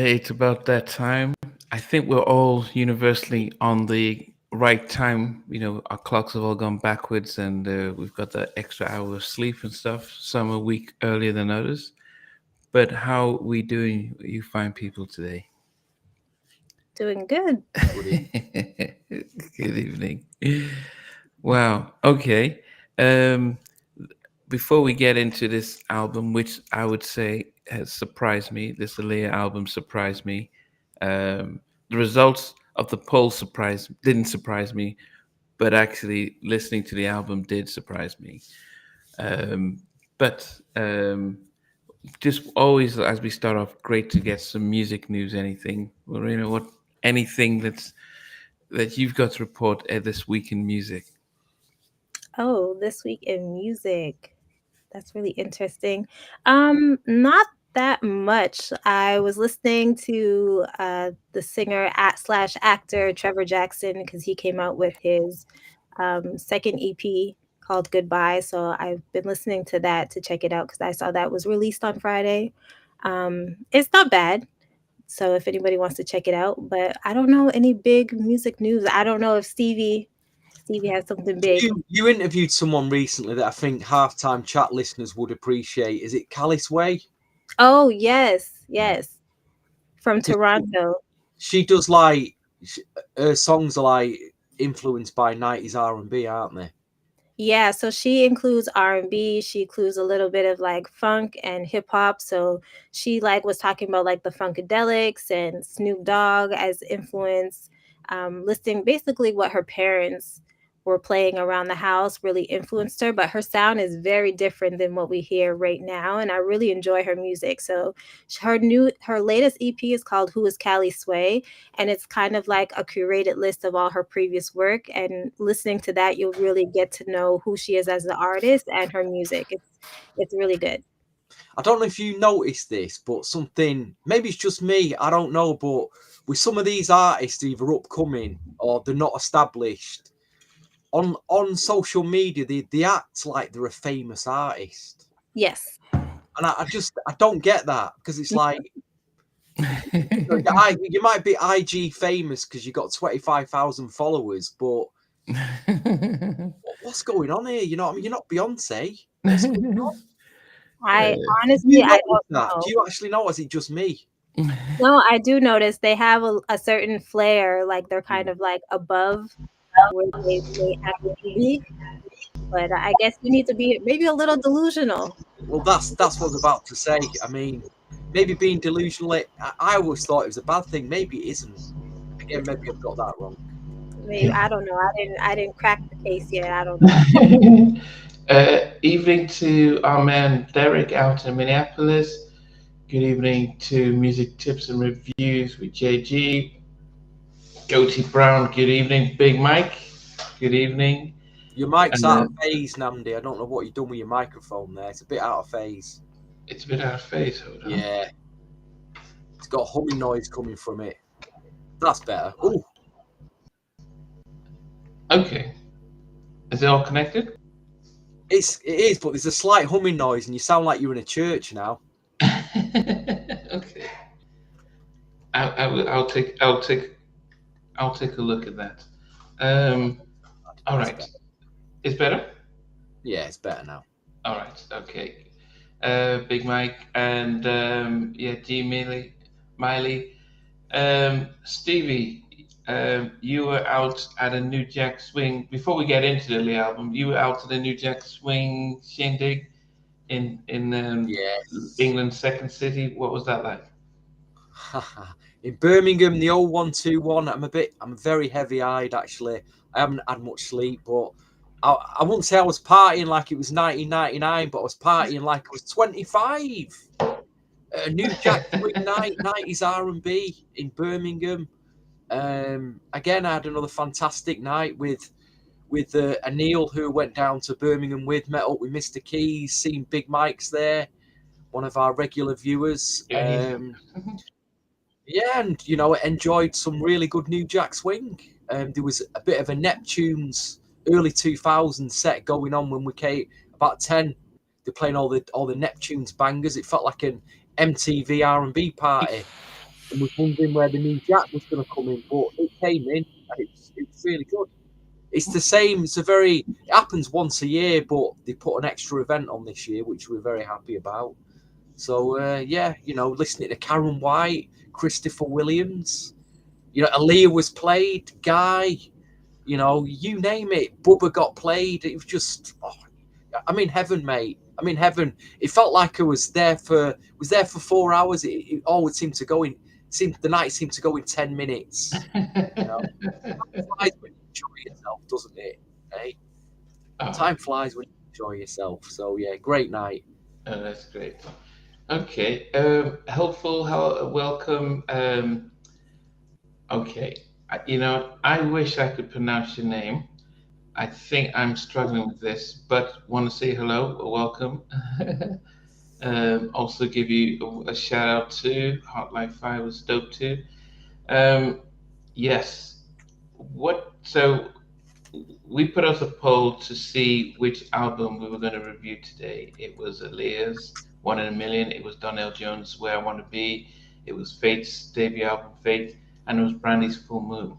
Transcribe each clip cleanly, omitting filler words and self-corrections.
Okay, it's about that time. I think we're all universally on the right time. Our clocks have all gone backwards, and we've got that extra hour of sleep and stuff. Some a week earlier than others. But how we doing, you fine people today? Doing good. Good evening. Wow. Okay. Um, Before we get into this album, which I would say has surprised me, this Aaliyah album surprised me. The results of the poll didn't surprise me, but actually listening to the album did surprise me. Um, but just always, as we start off, great to get some music news. Anything, Marina? What anything that you've got to report this week in music? Oh, this week in music. That's really interesting. Not that much. I was listening to the singer at slash actor Trevor Jackson because he came out with his second EP called Goodbye. So I've been listening to that to check it out because I saw that was released on Friday. It's not bad. So if anybody wants to check it out, but I don't know any big music news. I don't know if Stevie has something big. You interviewed someone recently that I think Halftime Chat listeners would appreciate. Is it Calice Way? Oh, yes. From Toronto. She does her songs are like influenced by 90s R&B, aren't they? Yeah, so she includes R&B, she includes a little bit of like funk and hip hop. So she like was talking about like the Funkadelics and Snoop Dogg as influence, listing basically what her parents were playing around the house really influenced her, but her sound is very different than what we hear right now, and I really enjoy her music. So her latest EP is called Who is Callie Sway, and it's kind of like a curated list of all her previous work, and listening to that you'll really get to know who she is as an artist and her music. It's really good. I don't know if you noticed this, but something, maybe it's just me, I don't know, but with some of these artists either upcoming or they're not established, on social media they act like they're a famous artist. Yes. And I don't get that, because it's like you might be IG famous because you got 25,000 followers, but what's going on here? You know what I mean? You're not Beyonce. What's going on? I honestly, I don't know. Do you actually know? Is it just me? No, I do notice they have a certain flair, like they're kind of like above where they have to be. But I guess you need to be maybe a little delusional. Well, that's what I was about to say. I mean, maybe being delusional, I always thought it was a bad thing. Maybe it isn't. Again, maybe I've got that wrong. Maybe, I don't know. I didn't crack the case yet. I don't know. Evening to our man Derek out in Minneapolis. Good evening to Music Tips and Reviews with JG. Goatee Brown, good evening. Big Mike, good evening. Your mic's out of phase, Namdi. I don't know what you've done with your microphone there. It's a bit out of phase. It's a bit out of phase, hold on. Yeah. It's got humming noise coming from it. That's better. Ooh. Okay. Is it all connected? It is, but there's a slight humming noise and you sound like you're in a church now. Okay. I'll take a look at that. All right. Better. It's better? Yeah, it's better now. All right. Okay. Big Mike and G Miley. Stevie, you were out at a New Jack Swing. Before we get into the album, you were out at the New Jack Swing shindig in Yes. England's second city. What was that like? In Birmingham, the old 121. I'm very heavy-eyed actually. I haven't had much sleep, but I wouldn't say I was partying like it was 1999, but I was partying like I was 25. A New Jack Swing night, 90s R&B in Birmingham. Again, I had another fantastic night with Anil, who went down to Birmingham with, met up with Mr. Keys, seen Big Mike's there, one of our regular viewers. Yeah, and enjoyed some really good New Jack Swing. There was a bit of a Neptune's early 2000s set going on when we came about 10. They're playing all the Neptune's bangers. It felt like an MTV R&B party. and was wondering where the new Jack was going to come in, but it came in and it's really good. It's the same. It happens once a year, but they put an extra event on this year, which we're very happy about. So listening to Karen White, Christopher Williams, Aaliyah was played, Guy, you name it. Bubba got played. It was just, I'm in heaven, mate. I'm in heaven. It felt like I was there for 4 hours. It always seemed to go in. The night seemed to go in 10 minutes. Time flies when you enjoy yourself, doesn't it? Eh? Oh, Time flies when you enjoy yourself. So yeah, great night. oh, that's great. Okay. Helpful. Welcome. Okay. I wish I could pronounce your name. I think I'm struggling with this, but want to say hello, welcome. Also give you a shout out to Hotline 5 was dope too. Yes. So we put out a poll to see which album we were going to review today. It was Aaliyah's One in a Million. It was Donnell Jones' Where I Want to Be. It was Faith's debut album, Faith, and it was Brandy's Full Moon.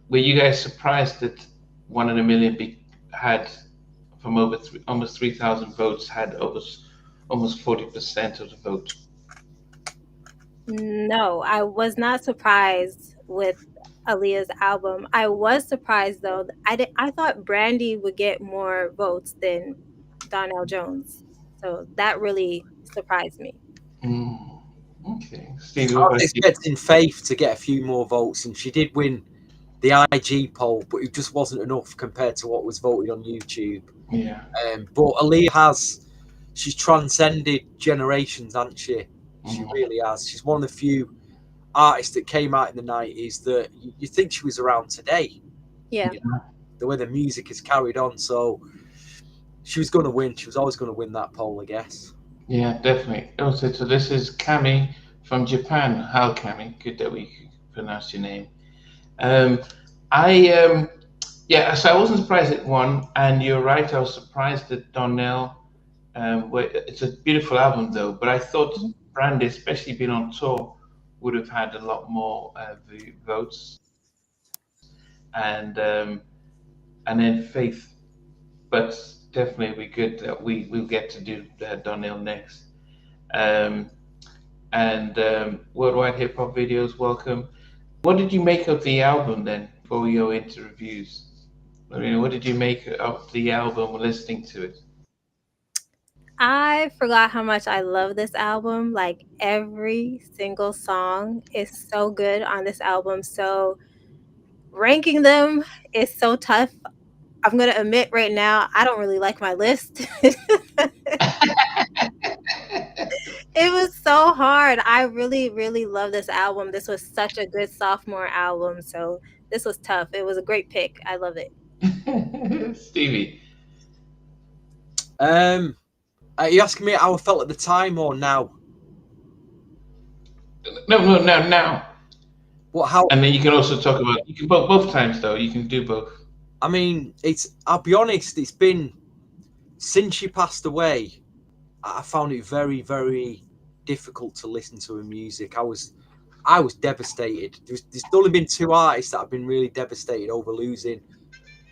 Were you guys surprised that One in a Million had, from almost 3,000 votes, had almost 40% of the vote? No, I was not surprised with Aaliyah's album. I was surprised though. I thought Brandy would get more votes than Donnell Jones. So that really surprised me. Okay. Steve, I was expecting Faith to get a few more votes, and she did win the IG poll, but it just wasn't enough compared to what was voted on YouTube. Yeah. But Aaliyah she's transcended generations, hasn't she? She really has. She's one of the few artists that came out in the 90s that you think she was around today. Yeah. The way the music is carried on. So she was going to win. She was always going to win that poll, I guess. Yeah, definitely. Also, so this is Cami from Japan. How, Cami? Good that we pronounced your name. So I wasn't surprised it won, and you're right. I was surprised that Donnell. It's a beautiful album, though. But I thought Brandy, especially being on tour, would have had a lot more votes, and then Faith. But definitely, we good that we'll get to do Donnell next. Worldwide Hip Hop Videos, welcome. What did you make of the album then, before we go into reviews? I mean, what did you make of the album listening to it? I forgot how much I love this album. Like every single song is so good on this album. So ranking them is so tough. I'm going to admit right now, I don't really like my list. It was so hard. I really, really love this album. This was such a good sophomore album. So this was tough. It was a great pick. I love it. Stevie. Are you asking me how I felt at the time or now? No, now. How? And then you can also talk about both times though. You can do both. I mean, I'll be honest. It's been since she passed away. I found it very, very difficult to listen to her music. I was devastated. There's only been two artists that I've been really devastated over losing.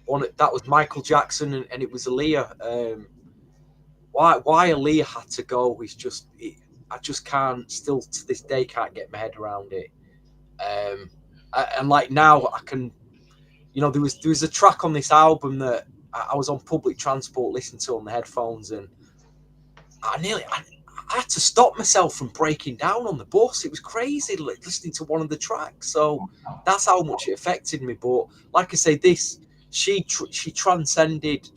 One that was Michael Jackson, and it was Aaliyah. Why Aaliyah had to go is just I just can't, still to this day, can't get my head around it. And like now I can, there was a track on this album that I was on public transport listening to on the headphones, and I had to stop myself from breaking down on the bus. It was crazy listening to one of the tracks. So that's how much it affected me. But like I say, she transcended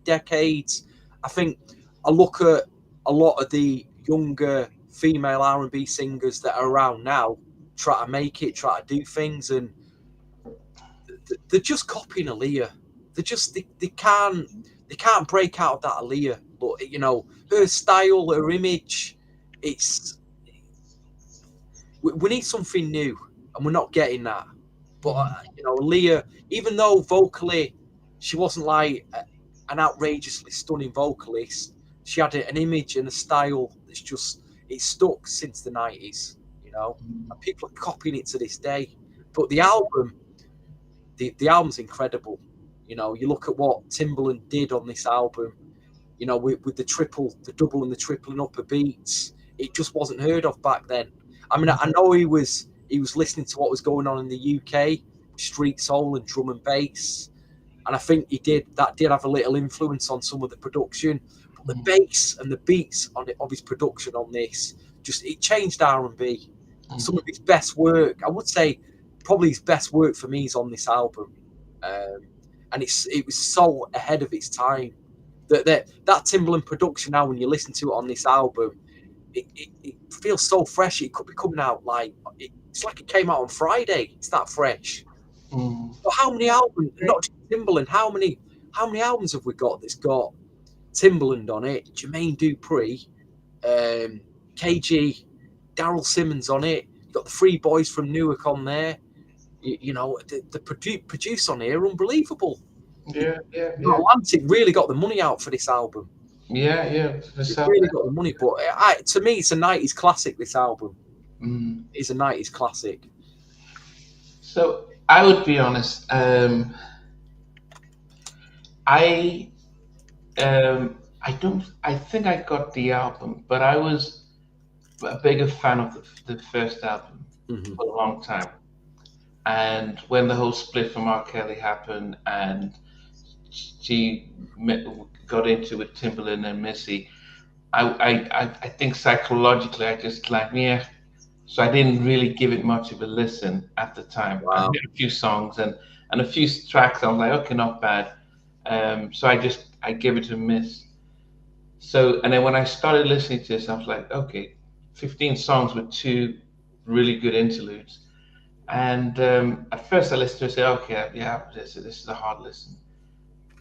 decades. I think I look at a lot of the younger female R&B singers that are around now, try to make it, try to do things, and they're just copying Aaliyah. They can't break out of that Aaliyah. But her style, her image, we need something new, and we're not getting that. But Aaliyah, even though vocally she wasn't like an outrageously stunning vocalist, she had an image and a style that's just, it's stuck since the 90s, you know, and people are copying it to this day. But the album's incredible. You know, you look at what Timbaland did on this album, you know, with the double and the triple and upper beats. It just wasn't heard of back then. I mean, I know he was listening to what was going on in the UK, street soul and drum and bass, and I think that did have a little influence on some of the production. But the bass and the beats of his production on this, it changed R&B. Some of his best work, I would say, probably his best work for me is on this album, and it was so ahead of its time. That Timbaland production now, when you listen to it on this album, it feels so fresh. It could be coming out it's like it came out on Friday. It's that fresh. But how many albums? Not just Timbaland. How many albums have we got that's got Timbaland on it? Jermaine Dupri, KG, Darryl Simmons on it. You got the three boys from Newark on there. You know, the produce on here, unbelievable. Yeah. Atlantic really got the money out for this album. Yeah. It's really got the money, but to me, it's a 90s classic. This album is a 90s classic. So I would be honest. I think I got the album, but I was a bigger fan of the first album for a long time. And when the whole split from R. Kelly happened, and she got into with Timbaland and Missy, I think psychologically I just so I didn't really give it much of a listen at the time. Wow. I heard a few songs and a few tracks. I was like, okay, not bad. So I gave it a miss. So, and then when I started listening to this, I was like, okay, 15 songs with 2 really good interludes. And at first I listened to it and said, okay, yeah, this is a hard listen.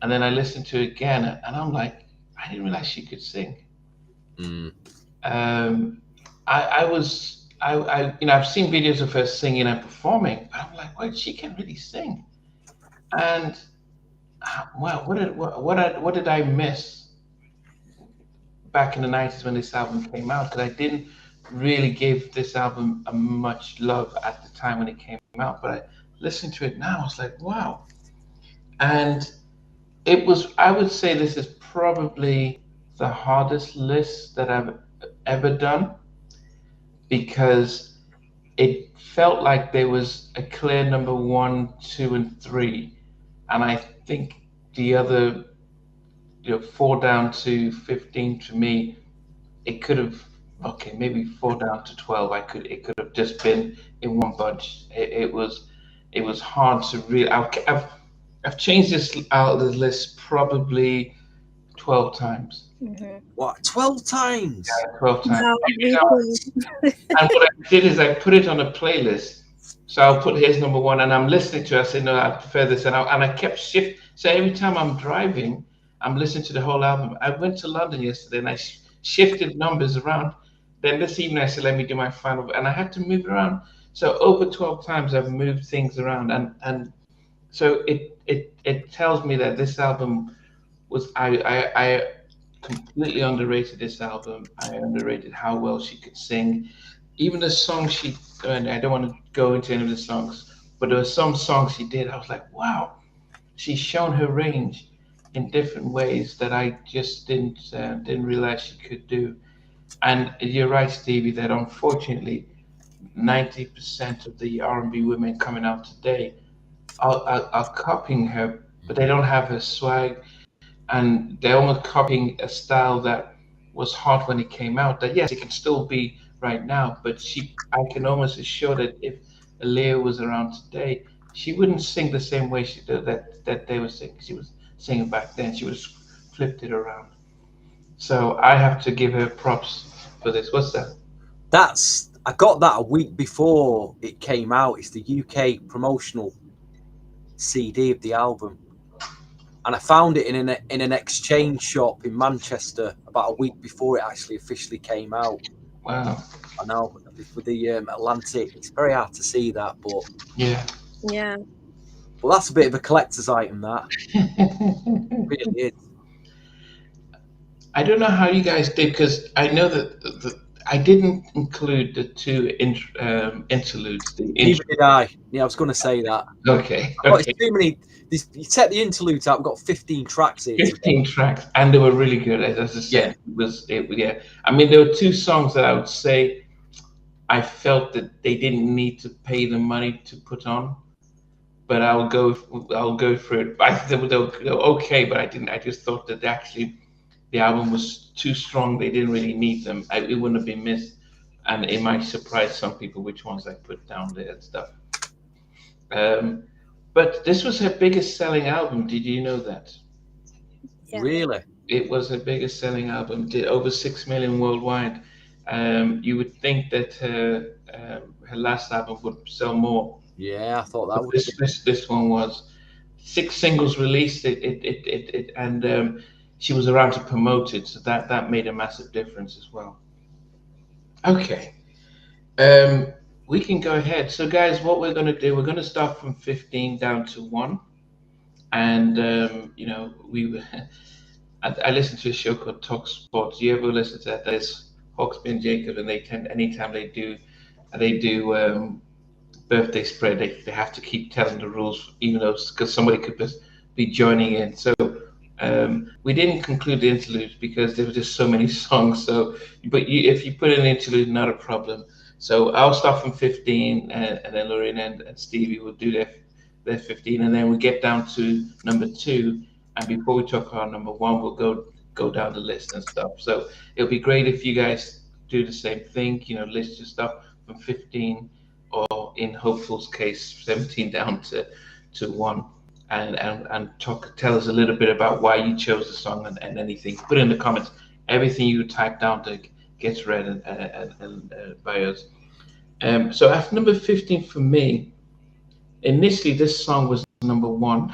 And then I listened to it again, and I'm like, I didn't realize she could sing. I've seen videos of her singing and performing, but I'm like, wait, she can really sing. And wow, what did I miss back in the 90s when this album came out? Because I didn't really give this album much love at the time when it came out, but I listened to it now, I was like, wow. And I would say this is probably the hardest list that I've ever done, because it felt like there was a clear number 1, 2, and 3, and I think the other 4 down to 15 to me, it could have maybe 4 down to 12. It could have just been in one bunch. It was hard to really. I've changed this out of the list probably 12 times. What, 12 times? Yeah, 12 times. Wow, and what I did is I put it on a playlist. So I'll put here's number 1, and I'm listening to it. I said, no, I prefer this, and I kept shift. So every time I'm driving, I'm listening to the whole album. I went to London yesterday, and I shifted numbers around. Then this evening I said, let me do my final, and I had to move around. So over 12 times I've moved things around, and so it tells me that this album was I completely underrated this album. I underrated how well she could sing. Even the songs and I don't want to go into any of the songs, but there were some songs she did. I was like, wow, she's shown her range in different ways that I just didn't realize she could do. And you're right, Stevie, that unfortunately 90% of the R&B women coming out today are copying her, but they don't have her swag, and they're almost copying a style that was hot when it came out. That yes, it can still be right now, but I can almost assure that if Aaliyah was around today, she wouldn't sing the same way she did that they were singing. She was singing back then. She would have flipped it around. So I have to give her props for this. What's that? I got that a week before it came out. It's the UK promotional CD of the album, and I found it in an exchange shop in Manchester about a week before it actually officially came out. Wow. I know, with the Atlantic, it's very hard to see that, but yeah. Well, that's a bit of a collector's item, that. It really is. I don't know how you guys did, because I know that I didn't include the two interludes. Neither did I. Yeah, I was going to say that. Okay, I've got okay. too many. You take the interludes out. I've got 15 tracks here. 15 tracks, and they were really good. As I said, yeah. I mean, there were two songs that I would say I felt that they didn't need to pay the money to put on, but I'll go for it. I think they were okay, but I didn't. I just thought that actually the album was too strong. They didn't really need them. It wouldn't have been missed, and it might surprise some people which ones I put down there and stuff. Um, but this was her biggest selling album. Did you know that? Yeah. Really? It was her biggest selling album. Did over 6 million worldwide. You would think that her last album would sell more. Yeah, I thought that But would. this one was 6 singles released. And she was around to promote it, so that made a massive difference as well. Okay. We can go ahead. So, guys, what we're going to do, we're going to start from 15 down to 1. And, I listened to a show called Talk Sports. You ever listen to that? There's Hawksby and Jacob, and they tend, anytime they do birthday spread, they have to keep telling the rules, even though, because somebody could be joining in. So we didn't conclude the interludes because there were just so many songs. So, but if you put in an interlude, not a problem. So I'll start from 15, and then Lorraine and Stevie will do their 15, and then we get down to number 2. And before we talk about number 1, we'll go down the list and stuff. So it'll be great if you guys do the same thing. List your stuff from 15, or in Hopeful's case, 17 down to 1, and tell us a little bit about why you chose the song and anything. Put in the comments. Everything you type down gets read and by us. So after number 15 for me, initially this song was number 1.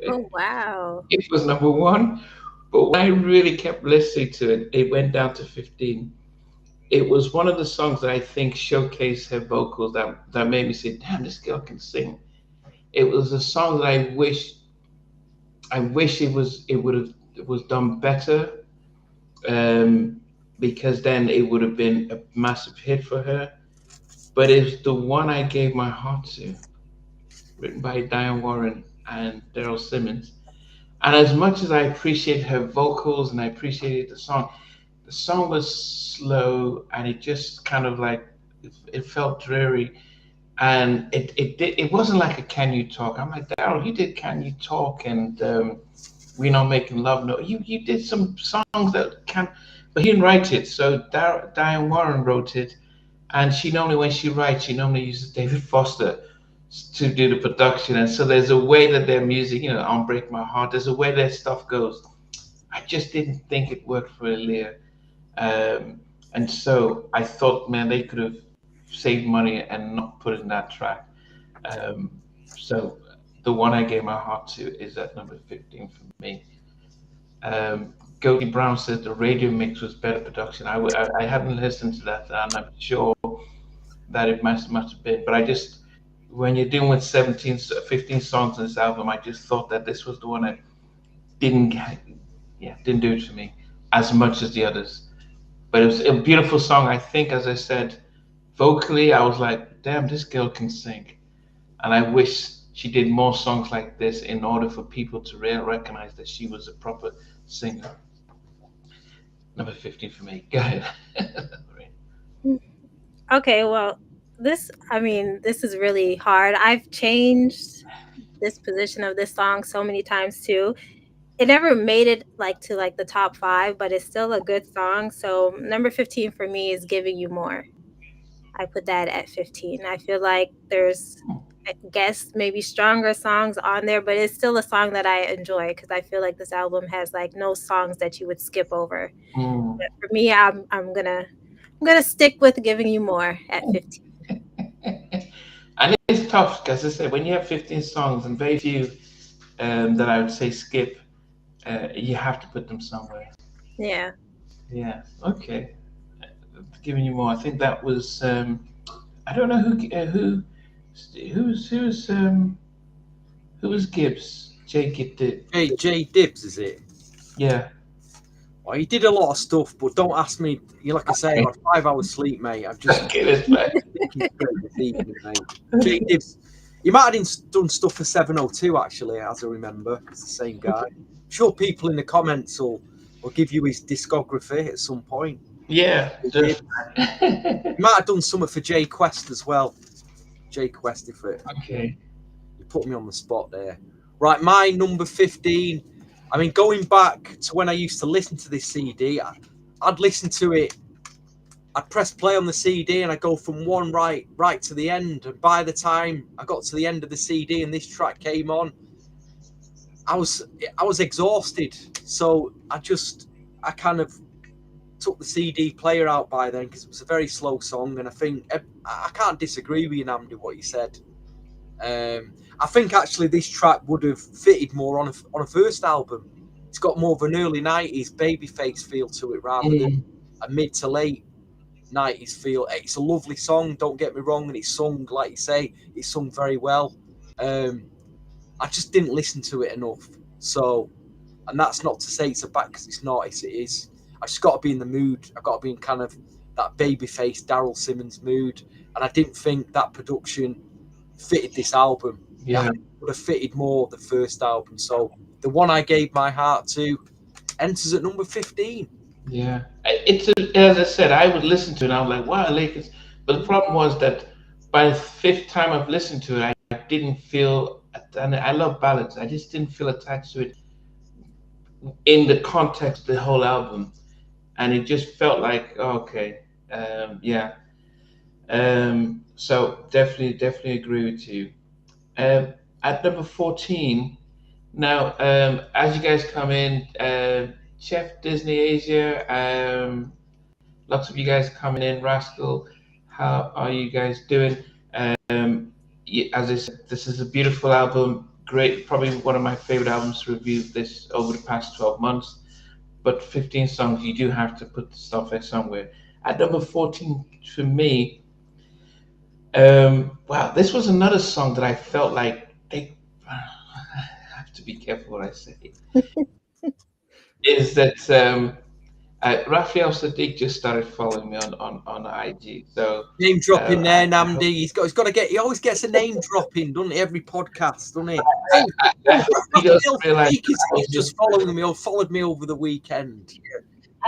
Oh wow. It was number 1, but when I really kept listening to it, it went down to 15. It was one of the songs that I think showcased her vocals that made me say, "Damn, this girl can sing." It was a song that I wish it was done better, because then it would have been a massive hit for her. But it's the one I gave my heart to, written by Diane Warren and Darryl Simmons. And as much as I appreciate her vocals and I appreciated the song was slow, and it just kind of like it felt dreary, and it wasn't like a Can You Talk. I'm like, Darryl, you did Can You Talk and We're Not Making Love. No, you did some songs that can, but he didn't write it. So Diane Warren wrote it, and when she writes, she normally uses David Foster to do the production. And so there's a way that their music, On Break My Heart, there's a way their stuff goes. I just didn't think it worked for Aaliyah. And so I thought, man, they could have saved money and not put in that track. So the one I gave my heart to is at number 15 for me. Goldie Brown says the radio mix was better production. I haven't listened to that. I'm not sure that it must have been, but when you're doing with 15 songs on this album, I just thought that this was the one that didn't do it for me as much as the others. But it was a beautiful song. I think, as I said, vocally, I was like, damn, this girl can sing. And I wish she did more songs like this in order for people to recognize that she was a proper singer. Number 15 for me. Go ahead. Okay, well, this is really hard. I've changed this position of this song so many times too. It never made it to the top 5, but it's still a good song. So number 15 for me is Giving You More. I put that at 15. I feel like there's, I guess, maybe stronger songs on there, but it's still a song that I enjoy because I feel like this album has no songs that you would skip over. But for me, I'm gonna stick with Giving You More at 15. And it's tough because I said when you have 15 songs and very few that I would say skip, you have to put them somewhere. Yeah. Yeah. Okay. Giving You More. I think that was. I don't know who was Gibbs. Jay Gibbs. Jay Dibbs, is it? Yeah. Well, he did a lot of stuff, but don't ask me. Like I say, I had 5 hours sleep, mate. I've just Okay, that's fine. this evening, mate. Jay Gibbs, he might have done stuff for 702 actually, as I remember. It's the same guy. I'm sure people in the comments will give you his discography at some point. Yeah. He might have done something for Jay Quest as well. Jay Quest, if it. Okay. You put me on the spot there. Right, my number 15. I mean, going back to when I used to listen to this CD, I'd listen to it. I'd press play on the CD and I'd go from one right to the end. And by the time I got to the end of the CD and this track came on, I was exhausted. So I kind of took the CD player out by then because it was a very slow song. And I think I can't disagree with you, Namdi, what you said. I think actually this track would have fitted more on a first album. It's got more of an early 90s babyface feel to it rather than a mid to late 90s feel. It's a lovely song, don't get me wrong, and it's sung, like you say, it's sung very well. I just didn't listen to it enough. So, and that's not to say it's a bad, because it's not, it is. I just got to be in the mood. I've got to be in kind of that babyface Darryl Simmons mood, and I didn't think that production fitted this album. Yeah, it would have fitted more the first album. So the one I gave my heart to enters at number 15. Yeah, as I said, I would listen to it and I was like, wow, Lakers. But the problem was that by the 5th time I've listened to it, I didn't feel, and I love ballads, I just didn't feel attached to it in the context of the whole album. And it just felt like, okay, yeah. So definitely agree with you. At number 14, now, as you guys come in, Chef Disney Asia, lots of you guys coming in. Rascal, how are you guys doing? As I said, this is a beautiful album. Great, probably one of my favorite albums to review this over the past 12 months. But 15 songs, you do have to put the stuff there somewhere. At number 14, for me, wow, this was another song that I felt like I have to be careful what I say. Is that Raphael Sadiq just started following me on IG. So name dropping there, Namdi. He's got to get. He always gets a name dropping, doesn't he? Every podcast, doesn't he? He's just following me or followed me over the weekend.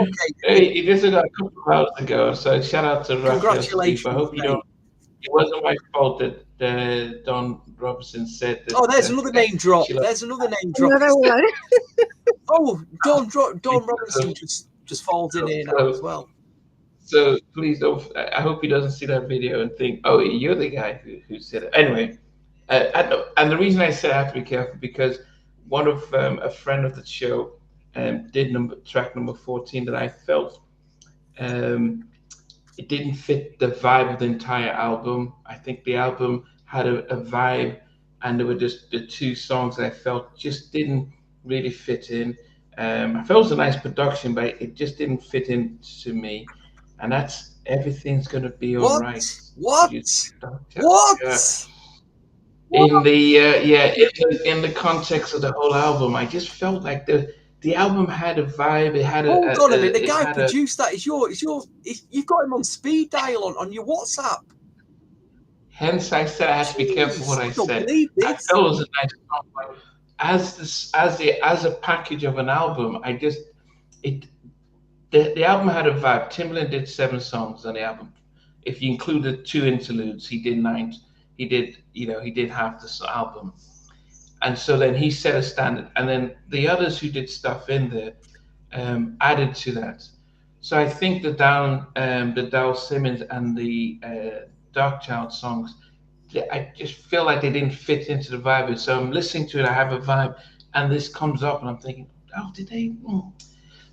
Okay. He just got a couple of hours ago. So shout out to Raphael. Congratulations. I hope you don't. It wasn't my fault that Don Robinson said that. Oh, there's another name drop. There's another name drop. Another one. Oh, Don Robinson just falls in here now as well. So please don't. I hope he doesn't see that video and think, "Oh, you're the guy who said it." Anyway, and the reason I said I have to be careful because one of a friend of the show did track number 14 that I felt it didn't fit the vibe of the entire album. I think the album had a vibe, and there were just the 2 songs that I felt just didn't really fit in. I felt it was a nice production, but it just didn't fit in to me. And that's Everything's Gonna Be All Right. What? In the context of the whole album, I just felt like the album had a vibe. It had Hold on a minute. The guy produced that. You've got him on speed dial on your WhatsApp. Hence, I said I had to be careful what I said. I felt it was a nice song, but as a package of an album, the album had a vibe. Timbaland did 7 songs on the album. If you include the 2 interludes, he did 9. He did half the album. And so then he set a standard, and then the others who did stuff in there added to that. So I think the Darryl Simmons and the Darkchild songs, I just feel like they didn't fit into the vibe. So I'm listening to it, I have a vibe, and this comes up, and I'm thinking, oh, did they?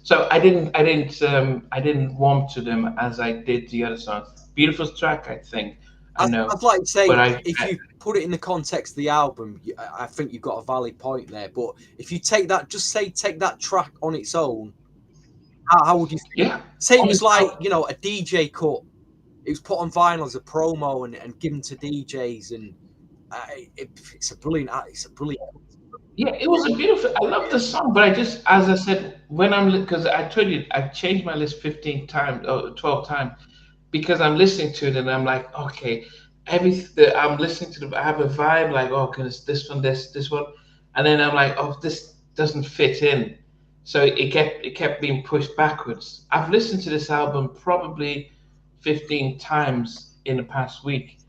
So I didn't warm to them as I did the other songs. Beautiful track, I think. I know. I'd like to say, if you put it in the context of the album, I think you've got a valid point there. But if you take that track on its own, how would you feel? Yeah. Say it was like, a DJ cut. It was put on vinyl as a promo and given to DJs, and it's a brilliant. Yeah, it was a beautiful. I love the song, but I just, as I said, when because I told you I've changed my list 15 times, 12 times, because I'm listening to it and I'm like, okay, I'm listening to I have a vibe like, oh, goodness, this one, this one, and then I'm like, oh, this doesn't fit in, so it kept being pushed backwards. I've listened to this album probably 15 times in the past week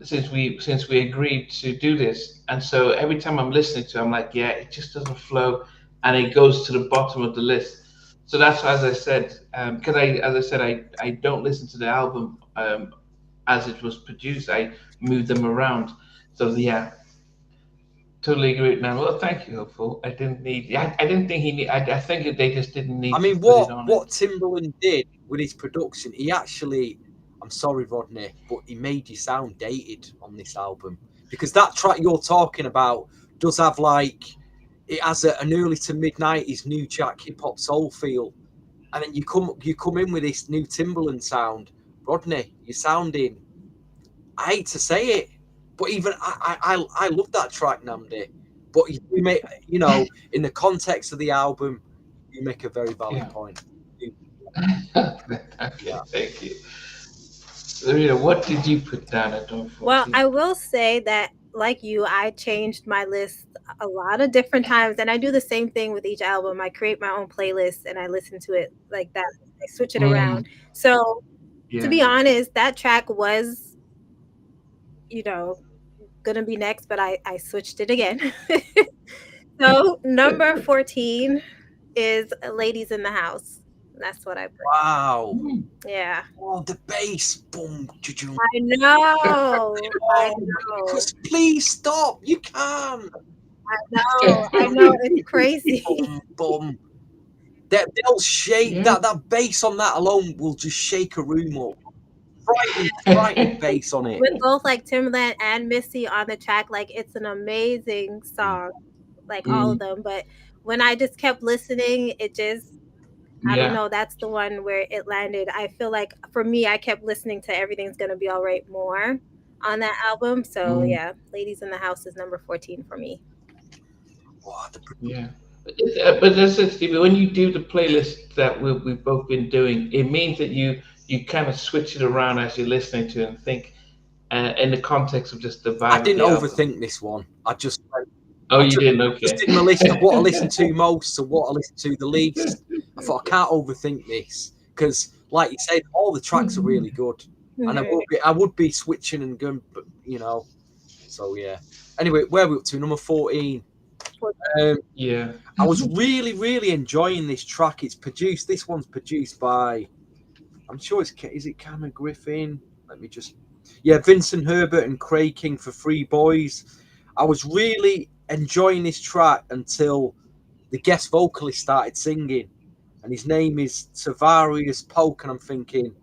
since we agreed to do this, and so every time I'm listening to it, I'm like, yeah, it just doesn't flow, and it goes to the bottom of the list. So that's why, as I said, because as I said, I don't listen to the album as it was produced. I move them around. So yeah, totally agree with man. Well, thank you, hopeful. I didn't need. I didn't think he need. I think they just didn't I need to mean, put it on what it. Timbaland did with his production, he actually, I'm sorry, Rodney, but he made you sound dated on this album, because that track you're talking about does have like, it has an early to mid '90s new jack hip hop soul feel, and then you come in with this new Timbaland sound, Rodney. You're sounding, I hate to say it, but even I love that track, Namdi. But you make, in the context of the album, you make a very valid Yeah. point. Okay, Yeah. thank you. Serena, what did you put down at Well, 14? I will say that, like you, I changed my list a lot of different times, and I do the same thing with each album. I create my own playlist and I listen to it like that. I switch it Mm, around. So, to yeah. be honest, that track was, you know, gonna be next, but I switched it again. So, number 14 is Ladies in the House. That's what I put. Wow. Mm. Yeah. Oh, the bass. Boom. Choo-choo. I know. I Oh, know. because please stop. You can. I know. It's crazy. Boom, boom. They'll shake Yeah. that bass on that alone will just shake a room up. Frightening bass on it. With both like Timbaland and Missy on the track, like it's an amazing song, like all of Mm, them. But when I just kept listening, it just, I don't yeah. know, that's the one where it landed. I feel like for me, I kept listening to Everything's Gonna Be All Right more on that album. So Mm, yeah, Ladies in the House is number 14 for me. Oh, yeah. But that's it, Stevie. When you do the playlist that we've both been doing, it means that you kind of switch it around as you're listening to it and think in the context of just the I vibe of didn't the album. overthink this one. Oh, I you just didn't? just Okay. did my list of what I listen to most and what I listen to the least. I thought I can't overthink this because, like you said, all the tracks are really good, and Mhm. I would be switching and going, but So yeah. Anyway, where are we up to? Number 14. Um, Yeah. I was really, really enjoying this track. This one's produced by, I'm sure is it Cameron Griffin? Let me just, yeah, Vincent Herbert and Craig King for Three Boys. I was really enjoying this track until the guest vocalist started singing, and his name is Tavarius Polk, and I'm thinking,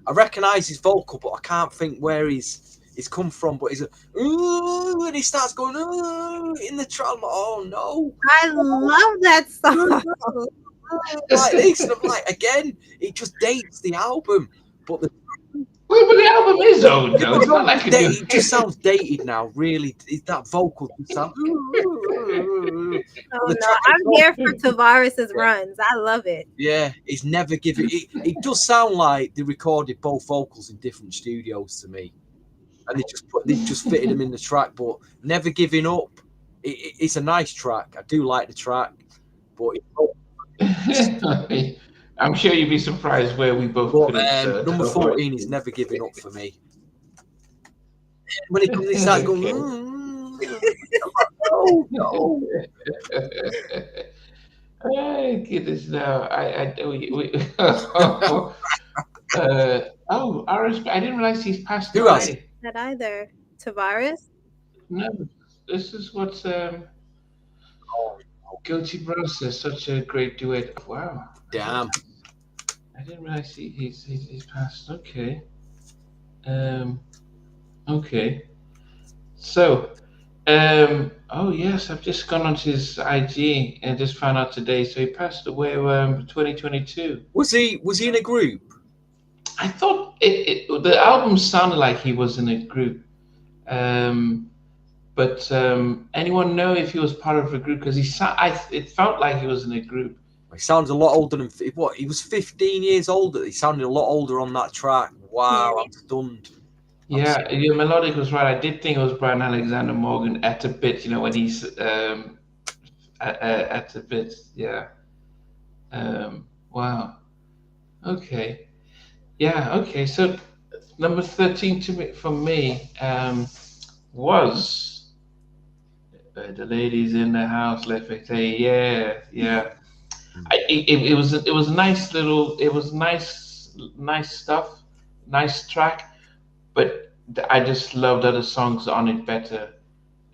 I recognise his vocal, but I can't think where he's come from. But he's a ooh, and he starts going ooh in the track. I'm like, oh no, I love that song. like this, and I'm like, again, it just dates the album, but Well, but the album is old though. It's not like a new. it just sounds dated now. Really, that vocal just sounds. Oh The no, track I'm here for itself, Tavares's runs. I love it. yeah, he's never given. It does sound like they recorded both vocals in different studios to me, and they just fitted them in the track, but never giving up. It's a nice track. I do like the track, but I'm sure you'd be surprised where we both put it. So number don't worry. 14 is never giving up for me. When it comes, he starts going. No, no. Oh, goodness, no. RS, I didn't realize he's passed Who else? away. Not either. Tavares? No, this is what's Guilty Bro says, such a great duet. Wow. Damn. I didn't realize he's passed. Okay. Um, okay. So, oh yes, I've just gone onto his IG and just found out today. So he passed away 2022. Was he in a group? I thought the album sounded like he was in a group. But anyone know if he was part of a group? Because it felt like he was in a group. He sounds a lot older than what? He was 15 years older. He sounded a lot older on that track. Wow, Yeah. I'm stunned. Yeah, your melodic was right. I did think it was Brian Alexander Morgan at a bit, when he's at a bit, yeah. Wow. Okay. Yeah. Okay. So number 13 for me was the ladies in the house. Let me say, yeah, yeah. It was nice little. It was nice stuff, nice track. But I just loved other songs on it better.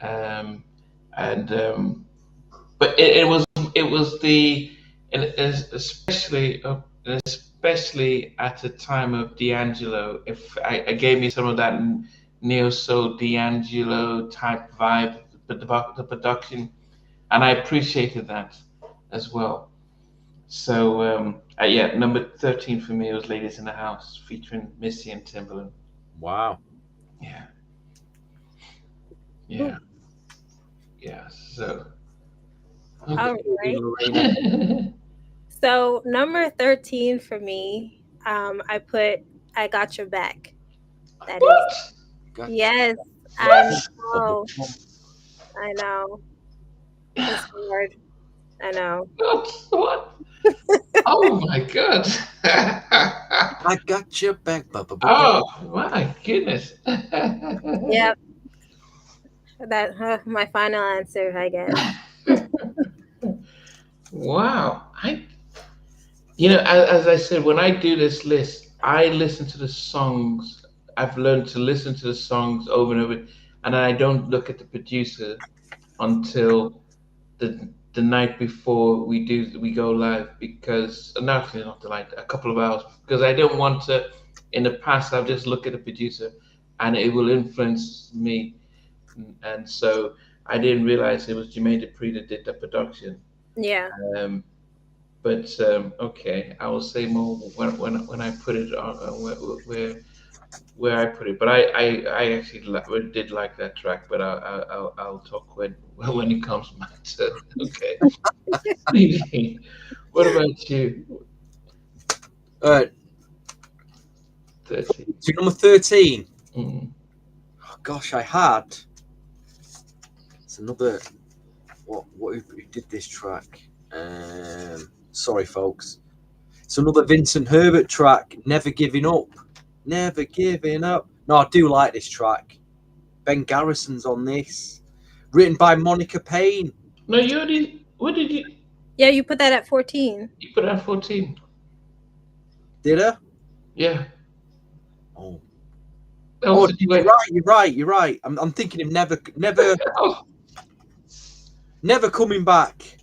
Um, and but it was and especially at the time of D'Angelo. If I gave me some of that neo soul D'Angelo type vibe, but the production, and I appreciated that as well. So yeah, number 13 for me was "Ladies in the House" featuring Missy and Timbaland. Wow. Yeah, yeah, yeah. So All right. okay. So number 13 for me, I put "I Got Your Back." That is What? Gotcha. yes. I What? know. I know. It's hard. I know. What? Oh my god. I got your back. Oh my goodness. Yep. That my final answer, I guess. Wow. As I said, when I do this list, I listen to the songs. I've learned to listen to the songs over and over, and I don't look at the producer until the night before we go live because no, actually not the night, a couple of hours because I don't want to. In the past, I've just looked at the producer, and it will influence me, and so I didn't realize it was Jermaine Dupri that did the production. Yeah. Um, but okay, I will say more when I put it on where I put it. But I actually did like that track, but I'll talk when it comes my turn. Okay. What about you? Uh, 13. to number 13. Mm. Oh, gosh, I had. It's another. Who did this track? Sorry, folks. It's another Vincent Herbert track. Never giving up. Never giving up. No, I do like this track. Ben Garrison's on this. Written by Monica Payne. No, you already. What did you? Yeah, you put that at 14. You put out 14. Did I? Yeah. Oh. That was Oh, the you're duet. right. You're right. I'm thinking of Oh, never coming back.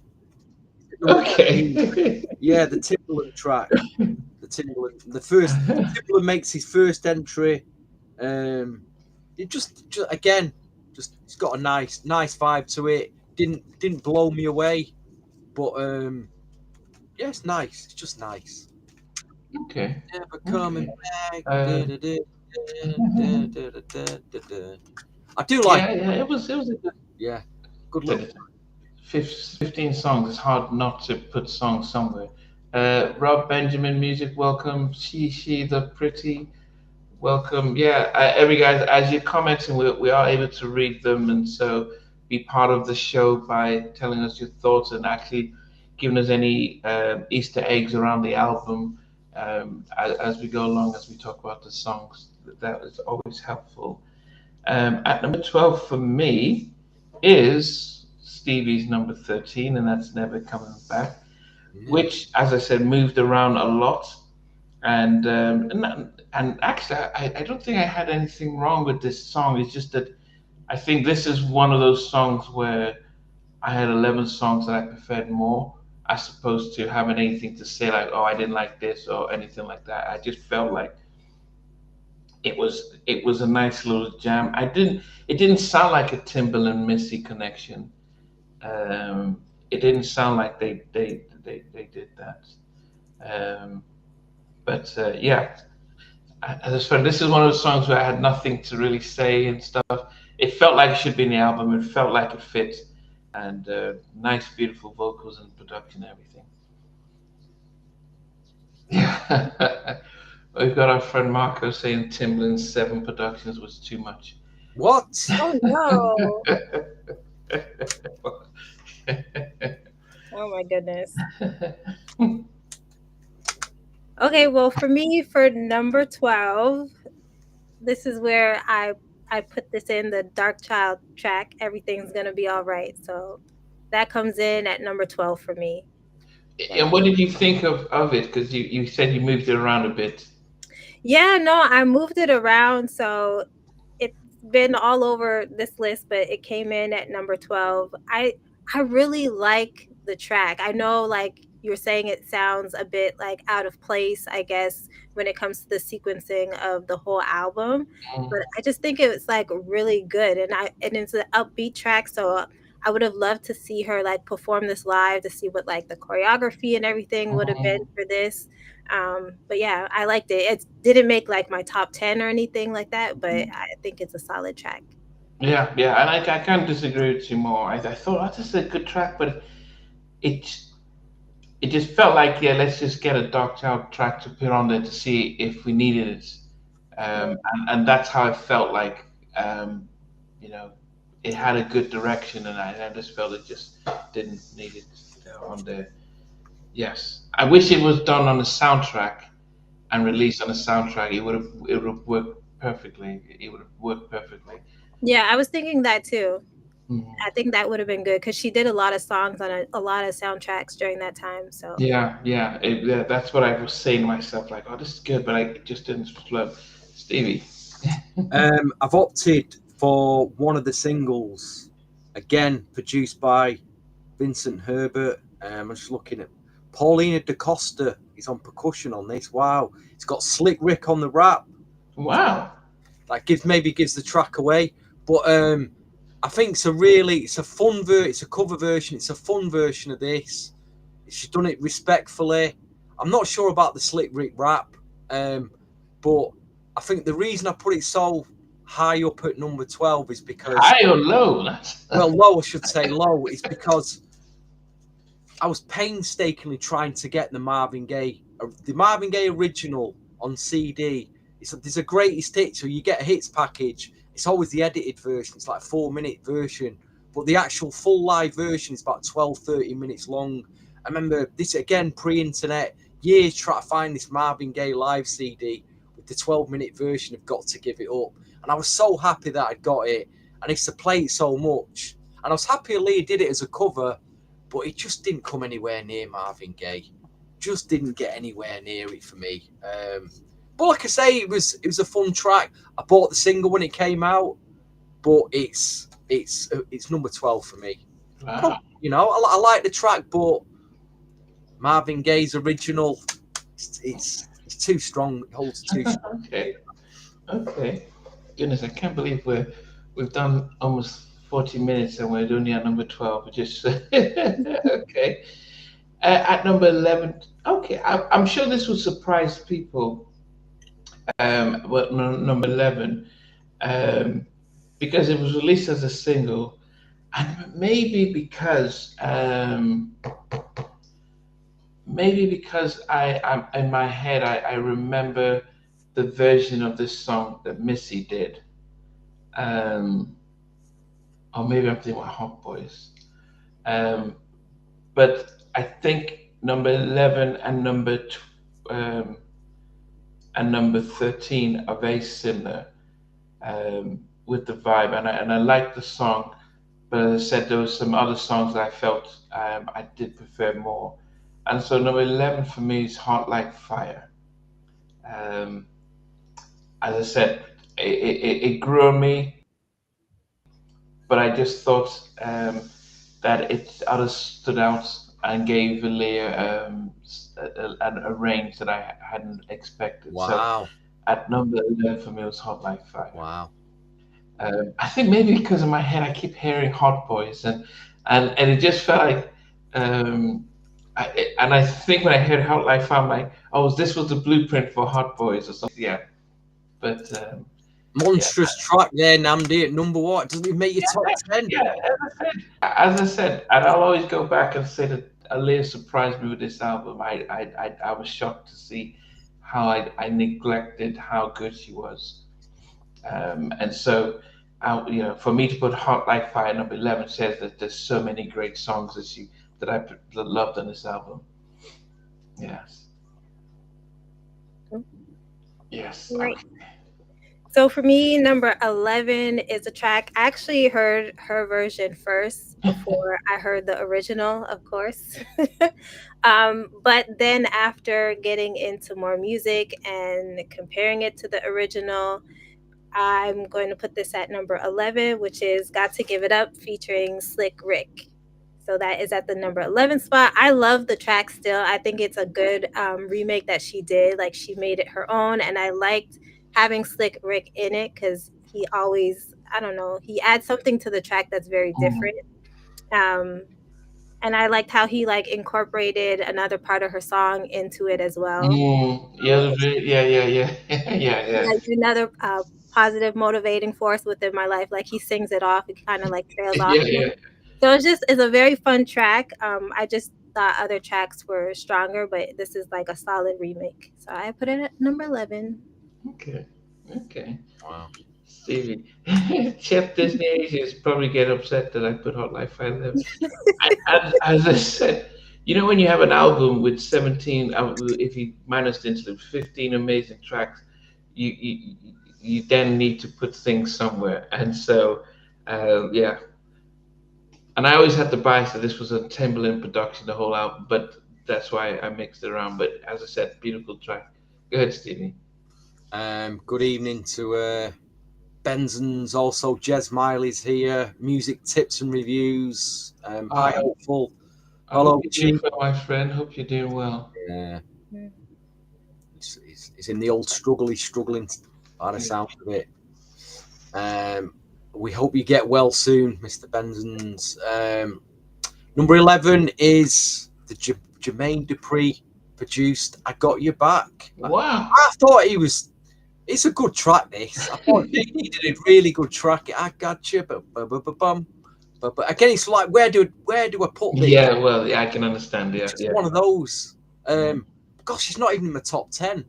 okay. Yeah, the Timbaland track. Timbaland makes his first entry. It just again, it's got a nice vibe to it. Didn't blow me away, but yeah, it's nice. It's just nice. Okay. Never coming back. Uh, I do like. yeah. It was a good. Yeah, good little. 15 songs. It's hard not to put songs somewhere. Rob Benjamin Music, welcome. She the Pretty, welcome. Yeah, every guys, as you're commenting, we are able to read them and so be part of the show by telling us your thoughts and actually giving us any Easter eggs around the album as we go along, as we talk about the songs. That is always helpful. At number 12 for me is Stevie's number 13, and that's Never Coming Back, which, as I said, moved around a lot. And actually, I don't think I had anything wrong with this song. It's just that I think this is one of those songs where I had 11 songs that I preferred more, as opposed to having anything to say like, oh, I didn't like this or anything like that. I just felt like it was a nice little jam. It didn't sound like a Timbaland Missy connection. It didn't sound like they did that. Um, but yeah, as a friend, this is one of those songs where I had nothing to really say and stuff. It felt like it should be in the album. It felt like it fit, and nice, beautiful vocals and production, and everything. Yeah. We've got our friend Marco saying Timbaland's 7 productions was too much. What? Oh no. Oh my goodness. Okay, well, for me, for number 12, this is where I put this in the Dark Child track. Everything's gonna be all right. So that comes in at number 12 for me. And what did you think of it? Because you said you moved it around a bit. Yeah, no, I moved it around, so it's been all over this list, but it came in at number 12. I really like the track. I know, like you're saying, it sounds a bit like out of place, I guess, when it comes to the sequencing of the whole album, but I just think it was like really good, and it's an upbeat track, so I would have loved to see her like perform this live to see what like the choreography and everything would have been for this. But yeah, I liked it. It didn't make like my top 10 or anything like that, but I think it's a solid track. Yeah, yeah, and I can't disagree with you more. I thought, oh, this is a good track, but it it just felt like, yeah, let's just get a Dark Child track to put on there to see if we needed it. And that's how I felt like, um, you know, it had a good direction, and I just felt it just didn't need it on there. Yes, I wish it was done on the soundtrack and released on the soundtrack. It would have worked perfectly. It would have worked perfectly. Yeah, I was thinking that too. Mhm. I think that would have been good because she did a lot of songs on a lot of soundtracks during that time. So Yeah, yeah, yeah, that's what I was saying to myself. Like, oh, this is good, but I just didn't flow. Stevie. I've opted for one of the singles, again produced by Vincent Herbert. I'm just looking at Paulina DaCosta. He's on percussion on this. Wow, it's got Slick Rick on the rap. Wow. That gives the track away, but I think it's a fun it's a cover version. It's a fun version of this. She's done it respectfully. I'm not sure about the Slick Rick rap, but I think the reason I put it so high up at number 12 is because High or low? low, I should say low, is because I was painstakingly trying to get the Marvin Gaye original on CD. There's a greatest hits, so you get a hits package. It's always the edited version. It's like a 4-minute version, but the actual full live version is about 12-13 minutes long. I remember this, again, pre-internet, years trying to find this Marvin Gaye live CD with the 12-minute version of Got to Give It Up. And I was so happy that I'd got it. And I used to play it so much. And I was happy Aaliyah did it as a cover, but it just didn't come anywhere near Marvin Gaye. Just didn't get anywhere near it for me. But like I say, it was a fun track. I bought the single when it came out, but it's number 12 for me. Wow. You know, I like the track, but Marvin Gaye's original, it's too strong. It holds too strong. Okay. Goodness, I can't believe we've done almost 40 minutes and we're only at number 12. Just okay. At number 11, okay, I'm sure this will surprise people. Well, number 11, because it was released as a single, and maybe because I'm in my head, I remember the version of this song that Missy did, or maybe I'm thinking about Hot Boys, but I think number 11 and number 13 are very similar, with the vibe, and I like the song, but as I said, there were some other songs that I felt I did prefer more, and so number 11 for me is Hot Like Fire. Um, as I said, it grew on me, but I just thought that it others stood out and gave Aaliyah a range that I hadn't expected. Wow. So at number 11 for me was Hot Like Fire. Wow. I think maybe because in my head I keep hearing Hot Boys, and it just felt like, I think when I heard Hot Like Fire, I'm like, oh, this was the blueprint for Hot Boys or something. Yeah. But Monstrous track there, Namdi, at number what? Doesn't even make your top 10. yeah, as I said, and I'll always go back and say that Aaliyah surprised me with this album. I was shocked to see how I neglected how good she was. And so, for me to put Hot Like Fire number 11 says that there's so many great songs that I loved on this album. Yes. Yes. Right. So for me, number 11 is a track. I actually heard her version first before I heard the original, of course. But then after getting into more music and comparing it to the original, I'm going to put this at number 11, which is Got to Give It Up featuring Slick Rick. So that is at the number 11 spot. I love the track still. I think it's a good remake that she did. Like, she made it her own. And I liked having Slick Rick in it because he always, I don't know, he adds something to the track that's very different. And I liked how he like incorporated another part of her song into it as well. Yeah, yeah. Like another positive motivating force within my life. Like, he sings it off, it kind of like trails off. Yeah. So it's a very fun track. I just thought other tracks were stronger, but this is like a solid remake. So I put it at number 11. Okay. Wow. Stevie, Chef Disney Asians probably get upset that I put Hot Like Fire 11. As I said, when you have an album with 17, if you minus the interlude, 15 amazing tracks, you then need to put things somewhere. And so, yeah. And I always had the bias that this was a Timbaland production, the whole album, but that's why I mixed it around. But as I said, beautiful track. Go ahead, Stevie. Good evening to Benson's, also Jez Miley's here. Music tips and reviews. Hi, Hopeful. Hello, Chief, my friend. Hope you're doing well. Yeah. He's in the old struggle. He's struggling by the sound of it. We hope you get well soon, Mr. Benson's. Number 11 is the Jermaine Dupri produced I Got Your Back. Wow. I thought it's a good track, this. I thought he did a really good track. I got you, but again, it's like, where do I put this? Yeah, well, I can understand. Yeah, it's one of those. Gosh, it's not even in the top 10.